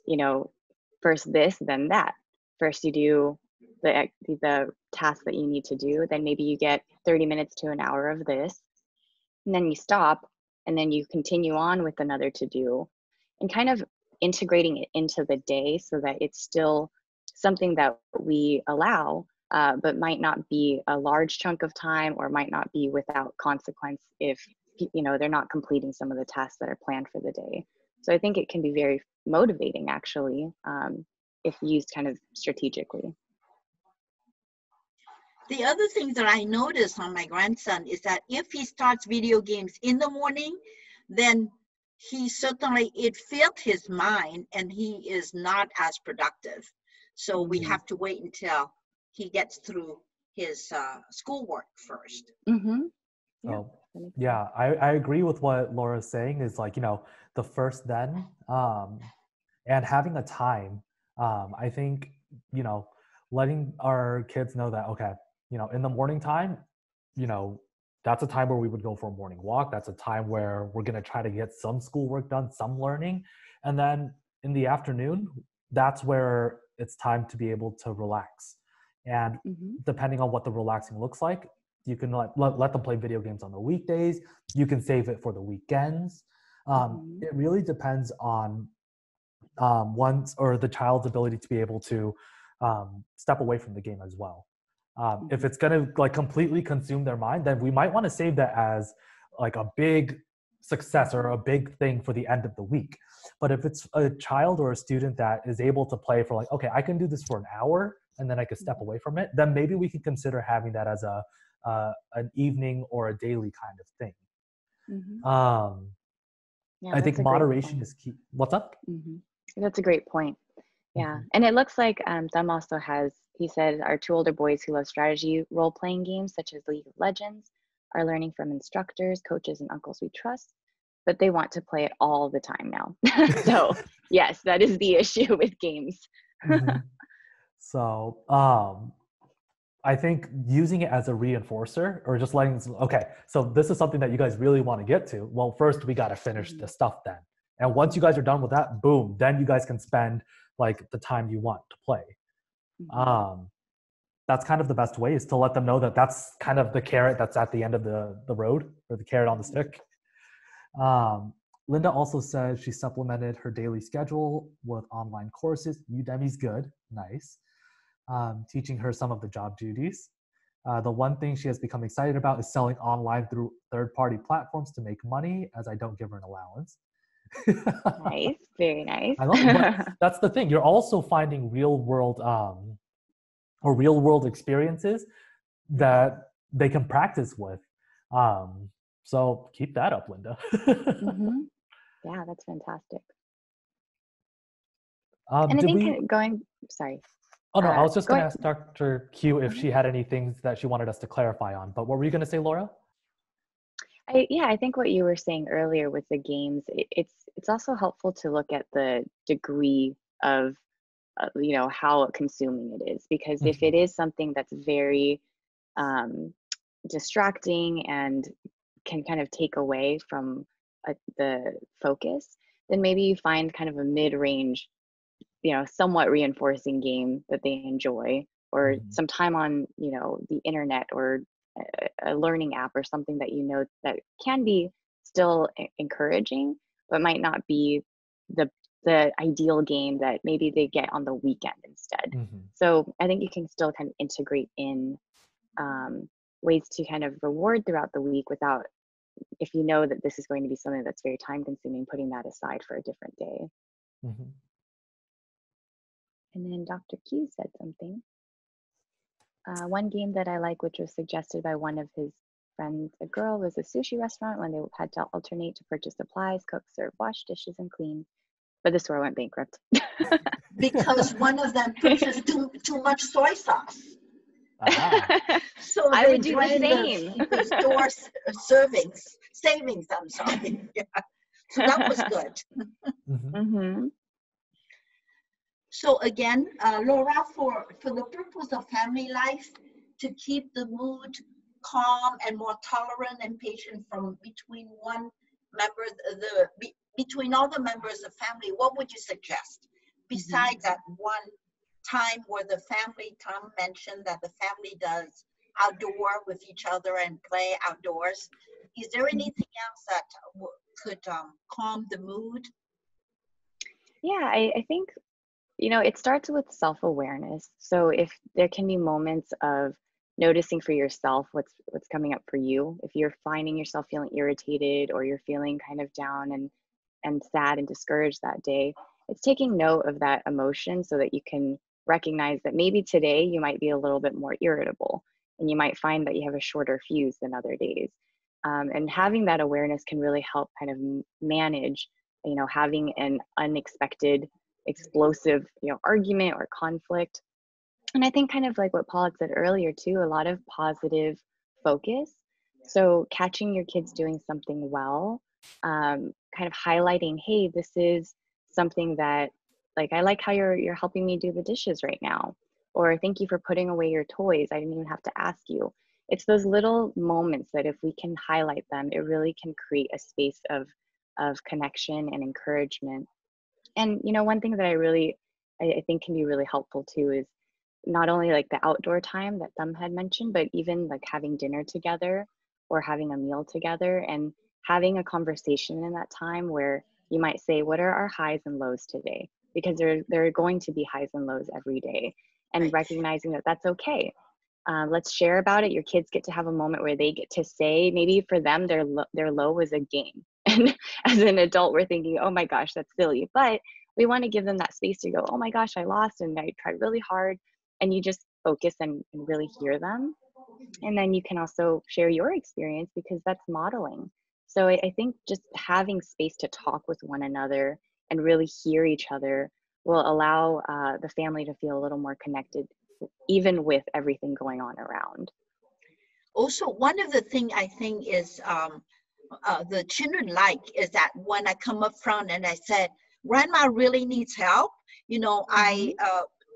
you know, first this, then that. First you do the task that you need to do, then maybe you get 30 minutes to an hour of this, and then you stop, and then you continue on with another to do, and kind of integrating it into the day so that it's still something that we allow, but might not be a large chunk of time, or might not be without consequence if, you know, they're not completing some of the tasks that are planned for the day. So I think it can be very motivating, actually, if used kind of strategically. The other thing that I noticed on my grandson is that if he starts video games in the morning, then it filled his mind and he is not as productive. So we have to wait until he gets through his schoolwork first. Yeah, I agree with what Laura's saying is, like, you know, the first then, and having a time. I think, you know, letting our kids know that, okay, you know, in the morning time, you know, that's a time where we would go for a morning walk. That's a time where we're going to try to get some schoolwork done, some learning. And then in the afternoon, that's where it's time to be able to relax. And depending on what the relaxing looks like, you can let them play video games on the weekdays. You can save it for the weekends. It really depends on one's or the child's ability to be able to step away from the game as well. If it's going to like completely consume their mind, then we might want to save that as like a big success or a big thing for the end of the week. But if it's a child or a student that is able to play for like, okay, I can do this for an hour and then I could step away from it, then maybe we could consider having that as an evening or a daily kind of thing. I think moderation is key. What's up? That's a great point. Yeah. And it looks like Thumb also has, he said, our 2 older boys who love strategy role-playing games such as League of Legends are learning from instructors, coaches, and uncles we trust, but they want to play it all the time now. So yes, that is the issue with games. So I think using it as a reinforcer, or just letting, okay, so this is something that you guys really want to get to. Well, first we got to finish the stuff then. And once you guys are done with that, boom, then you guys can spend like the time you want to play. That's kind of the best way, is to let them know that that's kind of the carrot that's at the end of the road, or the carrot on the stick. Linda also said she supplemented her daily schedule with online courses. Udemy's good, nice. Teaching her some of the job duties. The one thing she has become excited about is selling online through third-party platforms to make money, as I don't give her an allowance. Nice, very nice. I love it, but that's the thing. You're also finding real world experiences that they can practice with. So keep that up, Linda. Yeah, that's fantastic. And I think sorry. Oh no, I was just going to ask Dr. Q if she had any things that she wanted us to clarify on. But what were you going to say, Laura? I think what you were saying earlier with the games, it's also helpful to look at the degree of, you know, how consuming it is, because if it is something that's very distracting and can kind of take away from the focus, then maybe you find kind of a mid-range, somewhat reinforcing game that they enjoy, or some time on, the internet, or a learning app, or something that that can be still encouraging, but might not be the ideal game that maybe they get on the weekend instead. So I think you can still kind of integrate in ways to kind of reward throughout the week without, if you know that this is going to be something that's very time consuming, putting that aside for a different day. And then Dr. Q said something. One game that I like, which was suggested by one of his friends, a girl, was a sushi restaurant when they had to alternate to purchase supplies, cook, serve, wash dishes, and clean. But the store went bankrupt. Because one of them purchased too much soy sauce. So I would do the same. The store savings, I'm sorry. Yeah. So that was good. So again, Laura, for the purpose of family life, to keep the mood calm and more tolerant and patient from between one member, between all the members of family, what would you suggest? Besides that one time where the family, Tom mentioned that the family does outdoor with each other and play outdoors, is there anything else that could calm the mood? Yeah, I think, it starts with self-awareness. So if there can be moments of noticing for yourself what's coming up for you, if you're finding yourself feeling irritated, or you're feeling kind of down and sad and discouraged that day, it's taking note of that emotion so that you can recognize that maybe today you might be a little bit more irritable, and you might find that you have a shorter fuse than other days. And having that awareness can really help kind of manage, having an unexpected, explosive, argument or conflict. And I think kind of like what Paul had said earlier too, a lot of positive focus. So catching your kids doing something well, kind of highlighting, hey, this is something that, like, I like how you're helping me do the dishes right now, or thank you for putting away your toys, I didn't even have to ask you. It's those little moments that if we can highlight them, it really can create a space of connection and encouragement. And one thing that I think can be really helpful too is not only like the outdoor time that Thumb had mentioned, but even like having dinner together or having a meal together, and having a conversation in that time where you might say, what are our highs and lows today? Because there are going to be highs and lows every day, and recognizing that that's okay. Let's share about it. Your kids get to have a moment where they get to say, maybe for them, their low was a game. And as an adult, we're thinking, oh my gosh, that's silly. But we want to give them that space to go, oh my gosh, I lost and I tried really hard. And you just focus and really hear them. And then you can also share your experience, because that's modeling. So I think just having space to talk with one another and really hear each other will allow the family to feel a little more connected, even with everything going on around. Also, one of the things I think is the children like is that when I come up front and I said, Grandma really needs help,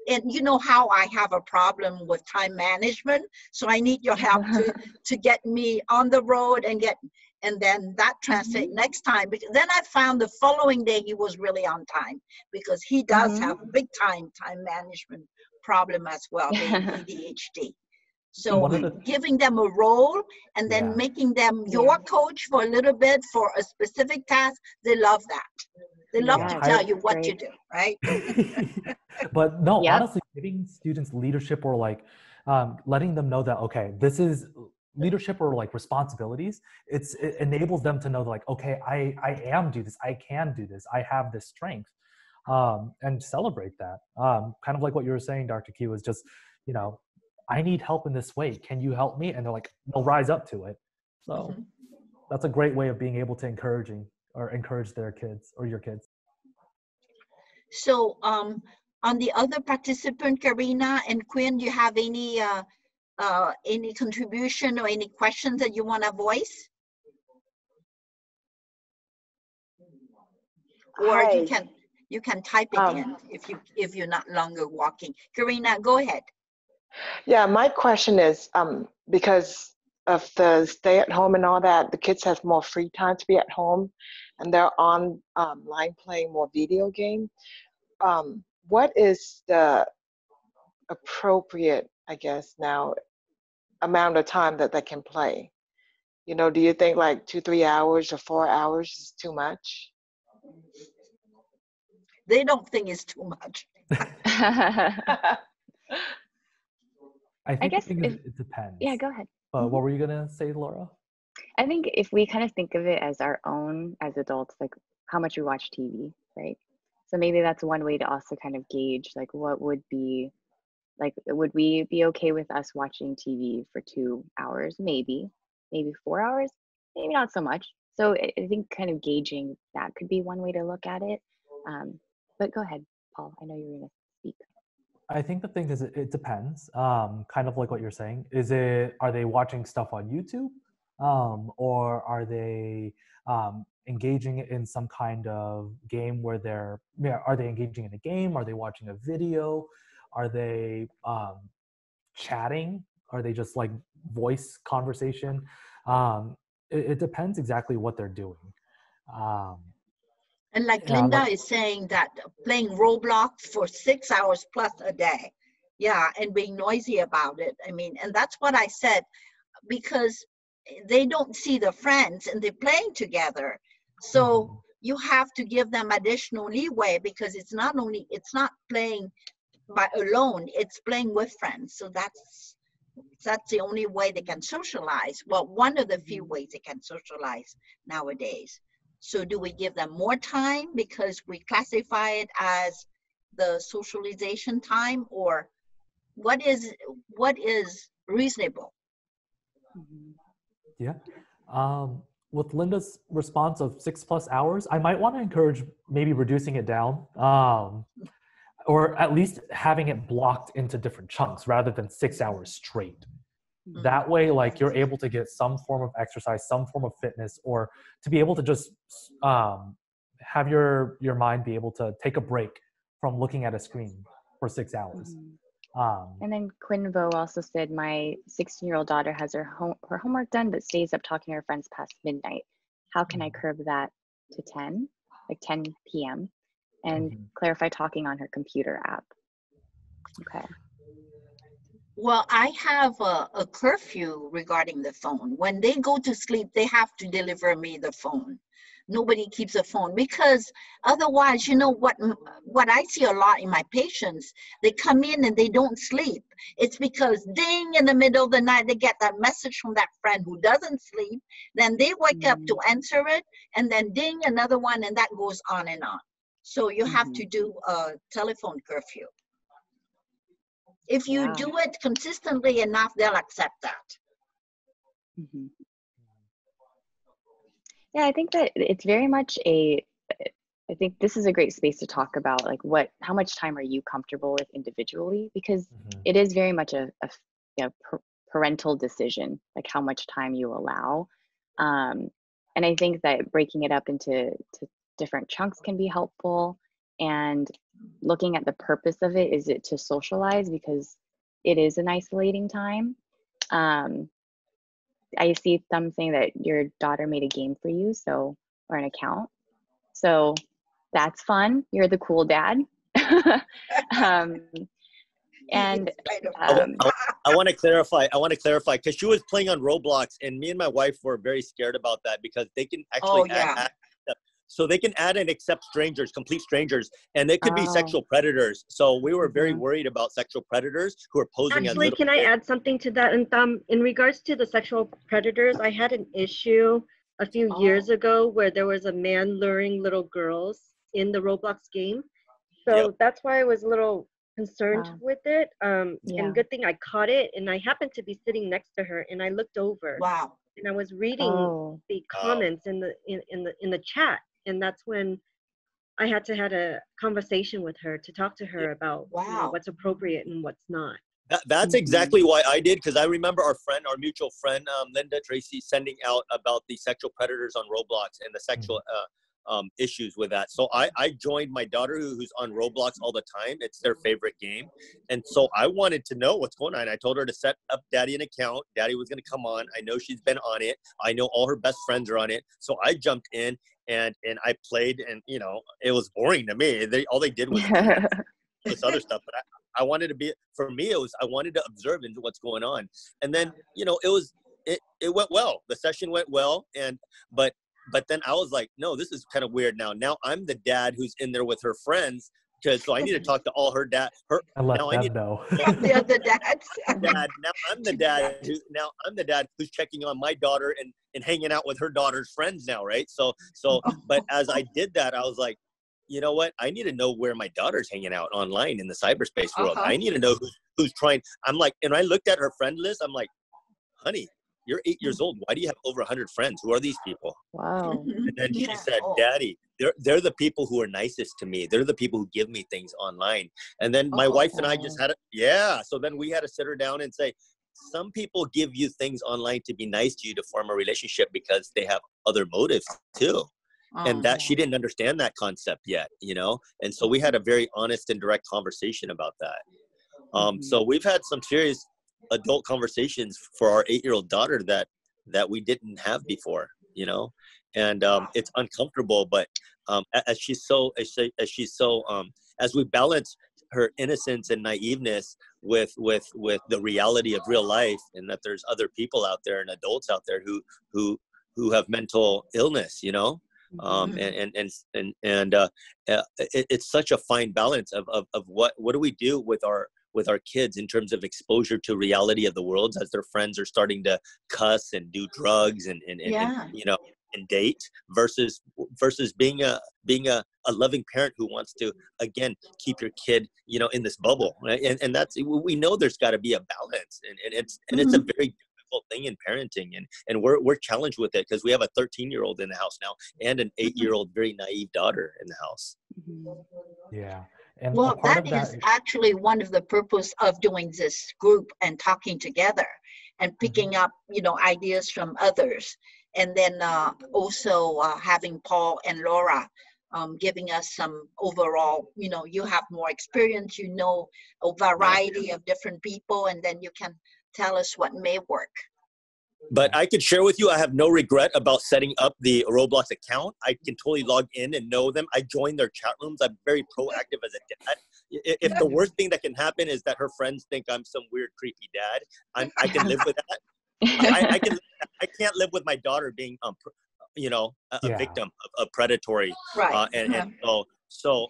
and you know how I have a problem with time management, so I need your help to get me on the road and then that translate next time. Because then I found the following day he was really on time, because he does have a big time management problem as well, being ADHD. So giving them a role and then making them your coach for a little bit for a specific task, they love that. They love to tell you what to do, right? But no, honestly, giving students leadership, or like letting them know that, okay, this is leadership or like responsibilities. It enables them to know that, like, okay, I am do this, I can do this, I have this strength, and celebrate that. Kind of like what you were saying, Dr. Q, is just, I need help in this way. Can you help me? And they'll rise up to it. So that's a great way of being able to encourage their kids or your kids. So on the other participant, Karina and Quinn, do you have any contribution or any questions that you want to voice? Or you can type it in if you're not longer walking. Karina, go ahead. Yeah, my question is, because of the stay at home and all that, the kids have more free time to be at home, and they're online playing more video game. What is the appropriate, I guess now, amount of time that they can play? You know, do you think like 2-3 hours or 4 hours is too much? They don't think it's too much. I think guess the thing is, it depends. Yeah, go ahead. But what were you gonna say, Laura? I think if we kind of think of it as our own as adults, like how much we watch TV, right? So maybe that's one way to also kind of gauge like what would be, like, would we be okay with us watching TV for 2 hours? Maybe 4 hours, maybe not so much. So I think kind of gauging that could be one way to look at it. But go ahead, Paul. I know you were going to speak. I think the thing is, it depends. Kind of like what you're saying. Are they watching stuff on YouTube, or are they engaging in some kind of game where are they engaging in a game? Are they watching a video? Are they chatting? Are they just like voice conversation? It depends exactly what they're doing. And like Linda is saying that playing Roblox for 6 hours plus a day, yeah, and being noisy about it. I mean, and that's what I said, because they don't see the friends and they're playing together. So you have to give them additional leeway, because it's not playing by alone, it's playing with friends. So that's the only way they can socialize. Well, one of the few ways they can socialize nowadays. So do we give them more time because we classify it as the socialization time, or what is reasonable? Yeah. With Linda's response of 6+ hours, I might want to encourage maybe reducing it down, or at least having it blocked into different chunks rather than 6 hours straight. That way, like, you're able to get some form of exercise, some form of fitness, or to be able to just have your mind be able to take a break from looking at a screen for 6 hours. And then Quinn Vo also said, my 16-year-old daughter has her homework done, but stays up talking to her friends past midnight. How can I curb that to 10 p.m. and clarify talking on her computer app? Okay. Well, I have a curfew regarding the phone. When they go to sleep, they have to deliver me the phone. Nobody keeps a phone, because otherwise, you know what I see a lot in my patients, they come in and they don't sleep. It's because ding, in the middle of the night, they get that message from that friend who doesn't sleep. Then they wake up to answer it, and then ding, another one, and that goes on and on. So you have to do a telephone curfew. If you do it consistently enough, they'll accept that. Yeah, I think that it's very much I think this is a great space to talk about, like, how much time are you comfortable with individually? Because it is very much a parental decision, like how much time you allow. And I think that breaking it up into different chunks can be helpful. And looking at the purpose of it, is it to socialize because it is an isolating time? I see some saying that your daughter made a game for you, or an account. So that's fun. You're the cool dad. And I want to clarify because she was playing on Roblox, and me and my wife were very scared about that, because they can actually so they can add and accept strangers, complete strangers, and they could be sexual predators. So we were very worried about sexual predators who are posing as little Actually, can I add something to that? And in regards to the sexual predators, I had an issue a few years ago where there was a man luring little girls in the Roblox game. So that's why I was a little concerned with it. And good thing I caught it, and I happened to be sitting next to her, and I looked over. And I was reading the comments in the chat. And that's when I had a conversation with her to talk to her about what's appropriate and what's not. That's exactly why I did, because I remember our mutual friend, Linda Tracy, sending out about the sexual predators on Roblox and the sexual issues with that. So I joined my daughter who's on Roblox all the time. It's their favorite game. And so I wanted to know what's going on. I told her to set up Daddy an account. Daddy was going to come on. I know she's been on it. I know all her best friends are on it. So I jumped in and I played, and, you know, it was boring to me. All they did was this other stuff. But I wanted to be, for me, I wanted to observe into what's going on. And then, you know, it went well. The session went well. But then I was like, no, this is kind of weird now. Now I'm the dad who's in there with her friends, so I need to talk to all her dad. I let them know. The other dads. Now I'm the dad who's checking on my daughter and hanging out with her daughter's friends now, right? So but as I did that, I was like, you know what? I need to know where my daughter's hanging out online in the cyberspace world. I need to know who's trying. I'm like, and I looked at her friend list. I'm like, honey, you're 8 years old. Why do you have over 100 friends? Who are these people? Wow. And then she said, Daddy, they're the people who are nicest to me. They're the people who give me things online. And then my wife and I just had so then we had to sit her down and say, some people give you things online to be nice to you, to form a relationship, because they have other motives too. And that she didn't understand that concept yet, you know? And so we had a very honest and direct conversation about that. So we've had some serious adult conversations for our 8-year-old daughter that we didn't have before, you know? And it's uncomfortable, but as we balance her innocence and naiveness with the reality of real life, and that there's other people out there and adults out there who have mental illness, you know? It's such a fine balance of what do we do with our kids in terms of exposure to reality of the world, as their friends are starting to cuss and do drugs and you know, and date, versus being a loving parent who wants to, again, keep your kid, you know, in this bubble, right? And that's, we know there's got to be a balance, and it's a very difficult thing in parenting, and we're challenged with it because we have a 13-year-old in the house now and an 8-year-old very naive daughter in the house. Yeah. And well, that is actually one of the purpose of doing this group and talking together and picking up, you know, ideas from others. And then also having Paul and Laura giving us some overall, you know, you have more experience, you know, a variety of different people, and then you can tell us what may work. But I could share with you, I have no regret about setting up the Roblox account. I can totally log in and know them. I join their chat rooms. I'm very proactive as a dad. If the worst thing that can happen is that her friends think I'm some weird, creepy dad, I can live with that. I can't live with my daughter being, you know, a victim of predatory. Right. And so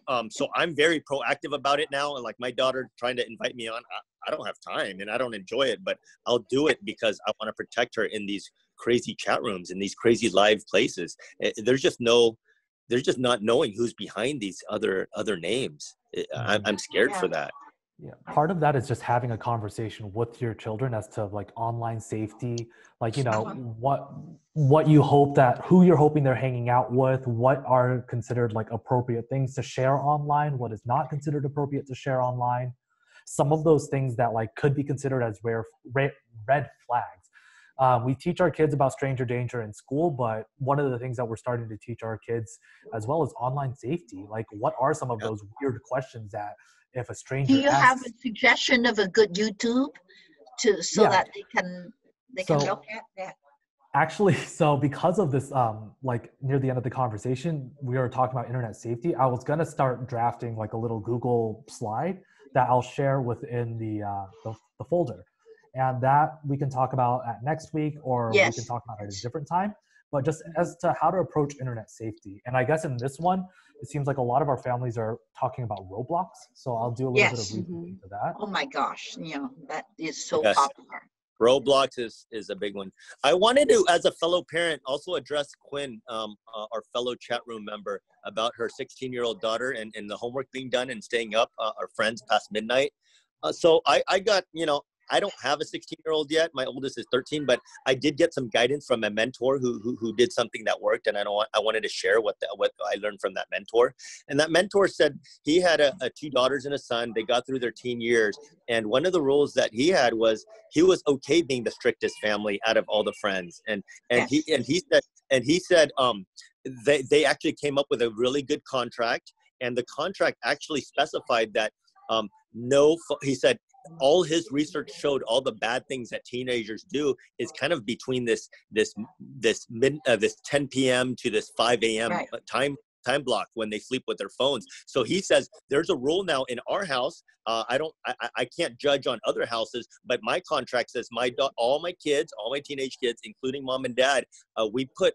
I'm very proactive about it now. And like my daughter trying to invite me on, I don't have time and I don't enjoy it, but I'll do it because I want to protect her in these crazy chat rooms, in these crazy live places. There's just not knowing who's behind these other names. I'm scared for that. Yeah, part of that is just having a conversation with your children as to like online safety, like, you know, what you hope that, who you're hoping they're hanging out with, what are considered like appropriate things to share online, what is not considered appropriate to share online. Some of those things that like could be considered as red flags. We teach our kids about stranger danger in school, but one of the things that we're starting to teach our kids as well is online safety. Like, what are some of those weird questions that if a stranger do you have a suggestion of a good YouTube that they can look at that? Actually, so because of this, like near the end of the conversation, we were talking about internet safety. I was gonna start drafting like a little Google slide that I'll share within the folder, and that we can talk about at next week, or we can talk about it at a different time. But just as to how to approach internet safety, and I guess in this one, it seems like a lot of our families are talking about Roblox. So I'll do a little bit of research into that. Oh my gosh, you know, that is so popular. Roblox is a big one. I wanted to, as a fellow parent, also address Quinn, our fellow chat room member, about her 16-year-old daughter and the homework being done and staying up, our friends past midnight. So I got, you know, I don't have a 16-year-old yet. My oldest is 13, but I did get some guidance from a mentor who did something that worked, and I wanted to share what I learned from that mentor. And that mentor said he had a 2 daughters and a son. They got through their teen years, and one of the rules that he had was he was okay being the strictest family out of all the friends. And he said they actually came up with a really good contract, and the contract actually specified that he said all his research showed all the bad things that teenagers do is kind of between this 10 p.m. to this 5 a.m. Right. time block when they sleep with their phones. So he says there's a rule now in our house. I can't judge on other houses, but my contract says all my teenage kids, including mom and dad, we put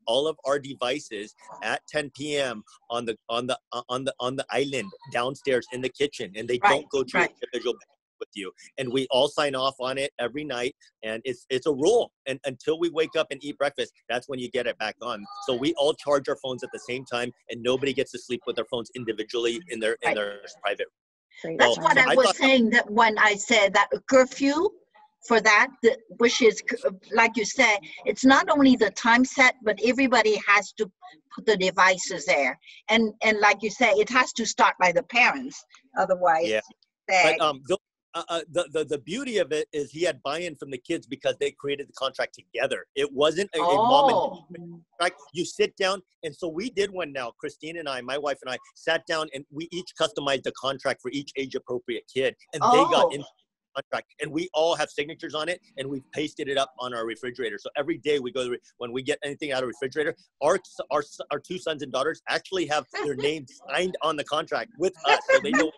all of our devices at 10 p.m. on the island downstairs in the kitchen, and they don't go to individual with you. And we all sign off on it every night, and it's a rule. And until we wake up and eat breakfast, that's when you get it back on. So we all charge our phones at the same time, and nobody gets to sleep with their phones individually in their private. That's what I was saying, that when I said that a curfew for that, which is, like you said, it's not only the time set, but everybody has to put the devices there. And like you say, it has to start by the parents. Otherwise, but the beauty of it is he had buy-in from the kids because they created the contract together. It wasn't a mom and dad contract. You sit down, and so we did one now. Christine and I, my wife and I, sat down, and we each customized the contract for each age-appropriate kid, and they got in contract, and we all have signatures on it, and we've pasted it up on our refrigerator. So every day we go when we get anything out of the refrigerator, our 2 sons and daughters actually have their names signed on the contract with us, so they know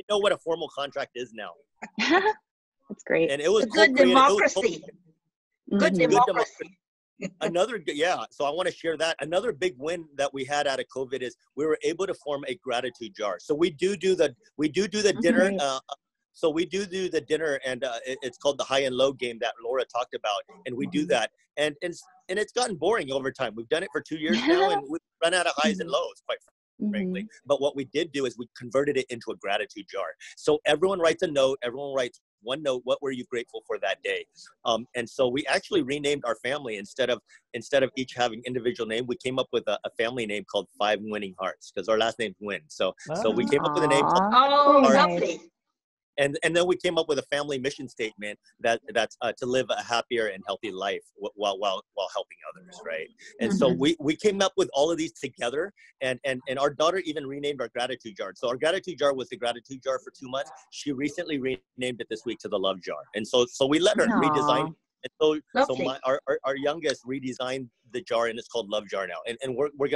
what a formal contract is now. That's great. And it was good democracy. Good democracy. So I want to share that. Another big win that we had out of COVID is we were able to form a gratitude jar. So we do the dinner. So we do the dinner, and it's called the high and low game that Laura talked about, and we do that, and it's gotten boring over time. We've done it for 2 years now, and we've run out of highs and lows, quite frankly. But what we did do is we converted it into a gratitude jar. So everyone writes a note. Everyone writes one note. What were you grateful for that day? And so we actually renamed our family instead of each having individual name. We came up with a family name called 5 Winning Hearts because our last name's Win. So we came up with a name called lovely. And then we came up with a family mission statement that's to live a happier and healthy life while helping others, right? And so we came up with all of these together, and our daughter even renamed our gratitude jar. So our gratitude jar was the gratitude jar for 2 months. She recently renamed it this week to the love jar, and so we let her redesign. And so our youngest redesigned the jar, and it's called Love Jar now, and we're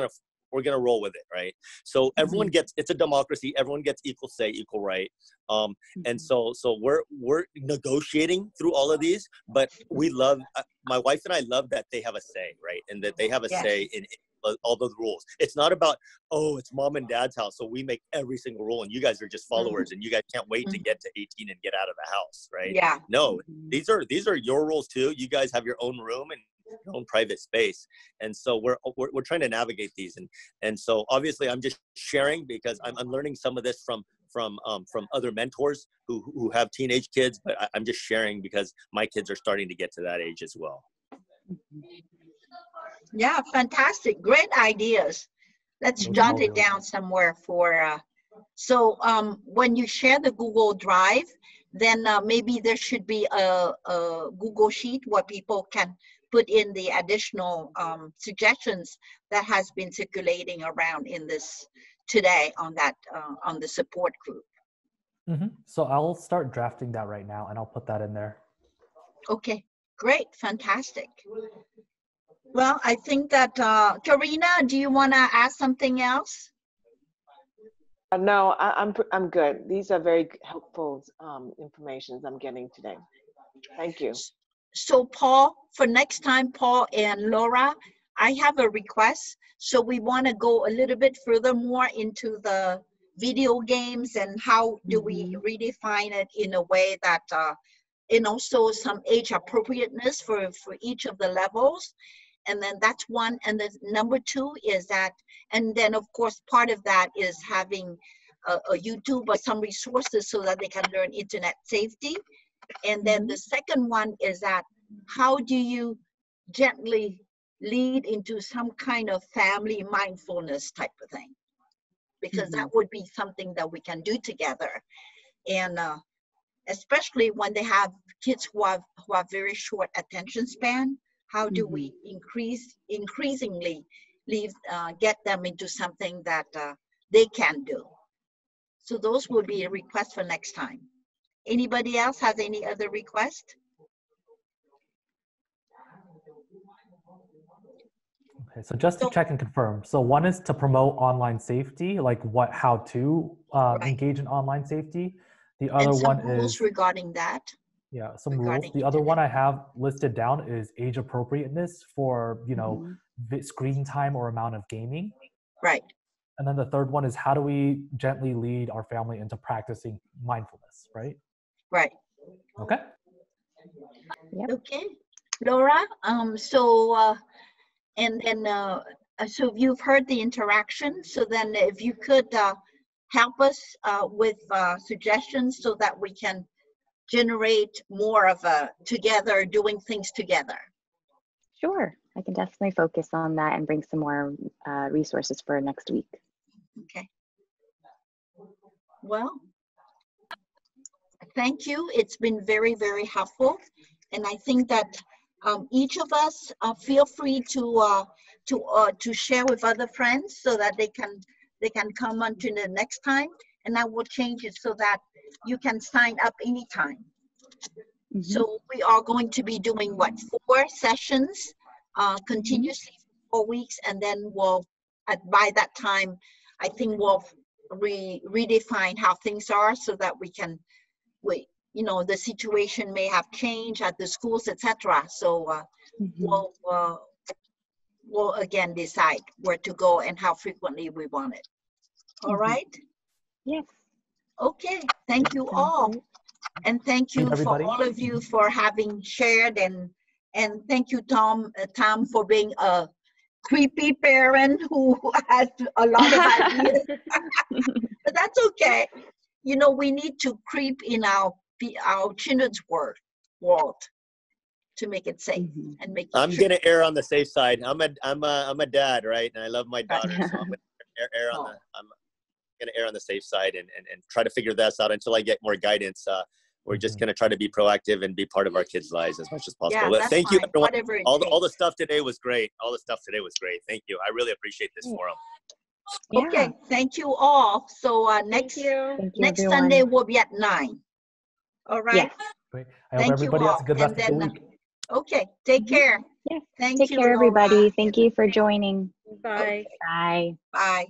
gonna roll with it, right? So everyone gets, it's a democracy. Everyone gets equal say, equal right. And so we're negotiating through all of these, but we love, my wife and I love that they have a say, right? And that they have a say in all those rules. It's not about, it's mom and dad's house, so we make every single rule, and you guys are just followers, and you guys can't wait to get to 18 and get out of the house, right? Yeah. No, these are your rules too. You guys have your own room and your own private space, and so we're trying to navigate these, and so obviously I'm just sharing because I'm learning some of this from other mentors who have teenage kids, but I'm just sharing because my kids are starting to get to that age as well. Yeah, fantastic, great ideas. Let's jot it down somewhere for. So when you share the Google Drive, then maybe there should be a Google Sheet where people can put in the additional suggestions that has been circulating around in this today on the support group. So I'll start drafting that right now, and I'll put that in there. Okay, great, fantastic. Well, I think that Karina, do you want to add something else? No, I'm good. These are very helpful informations I'm getting today. Thank you. So Paul, for next time, Paul and Laura, I have a request. So we want to go a little bit further more into the video games and how do we redefine it in a way that, and also some age appropriateness for each of the levels. And then that's one. And then number 2 is that, and then of course, part of that is having a YouTube or some resources so that they can learn internet safety. And then the second one is that how do you gently lead into some kind of family mindfulness type of thing? Because that would be something that we can do together. And especially when they have kids who have very short attention span, how do we increasingly get them into something that they can do? So those will be a request for next time. Anybody else has any other request? Okay, so just to check and confirm. So one is to promote online safety, like how to engage in online safety. The other one rules is regarding that. Yeah, some rules. The other one I have listed down is age appropriateness for, screen time or amount of gaming. Right. And then the third one is how do we gently lead our family into practicing mindfulness, right? Right. Okay. Yep. Okay. Laura, so you've heard the interaction. So then if you could help us with suggestions so that we can generate more of doing things together. Sure, I can definitely focus on that and bring some more resources for next week. Okay. Well, thank you. It's been very, very helpful. And I think that each of us feel free to share with other friends so that they can come on to the next time. And I will change it so that you can sign up anytime. So we are going to be doing 4 sessions continuously for 4 weeks, and then by that time, I think we'll redefine how things are so that the situation may have changed at the schools, etc. So we'll again decide where to go and how frequently we want it. All right? Yes. Okay. Thank you all. And thank you for all of you for having shared, and thank you, Tom, for being a creepy parent who has a lot of ideas. But that's okay. We need to creep in our children's world to make it safe and make it I'm gonna err on the safe side. I'm a dad, right? And I love my daughter, so I'm gonna err on the safe side and try to figure this out until I get more guidance. We're just going to try to be proactive and be part of our kids' lives as much as possible. Yeah, but thank you, everyone. All the stuff today was great. Thank you. I really appreciate this forum. Yeah. Okay, thank you all. So next Sunday will be at 9. All right. Yes. Great. I hope everybody has a good rest of the week. Okay, take care. Yeah. Thank you, Take care, everybody. Thank you for joining. Bye. Bye. Bye.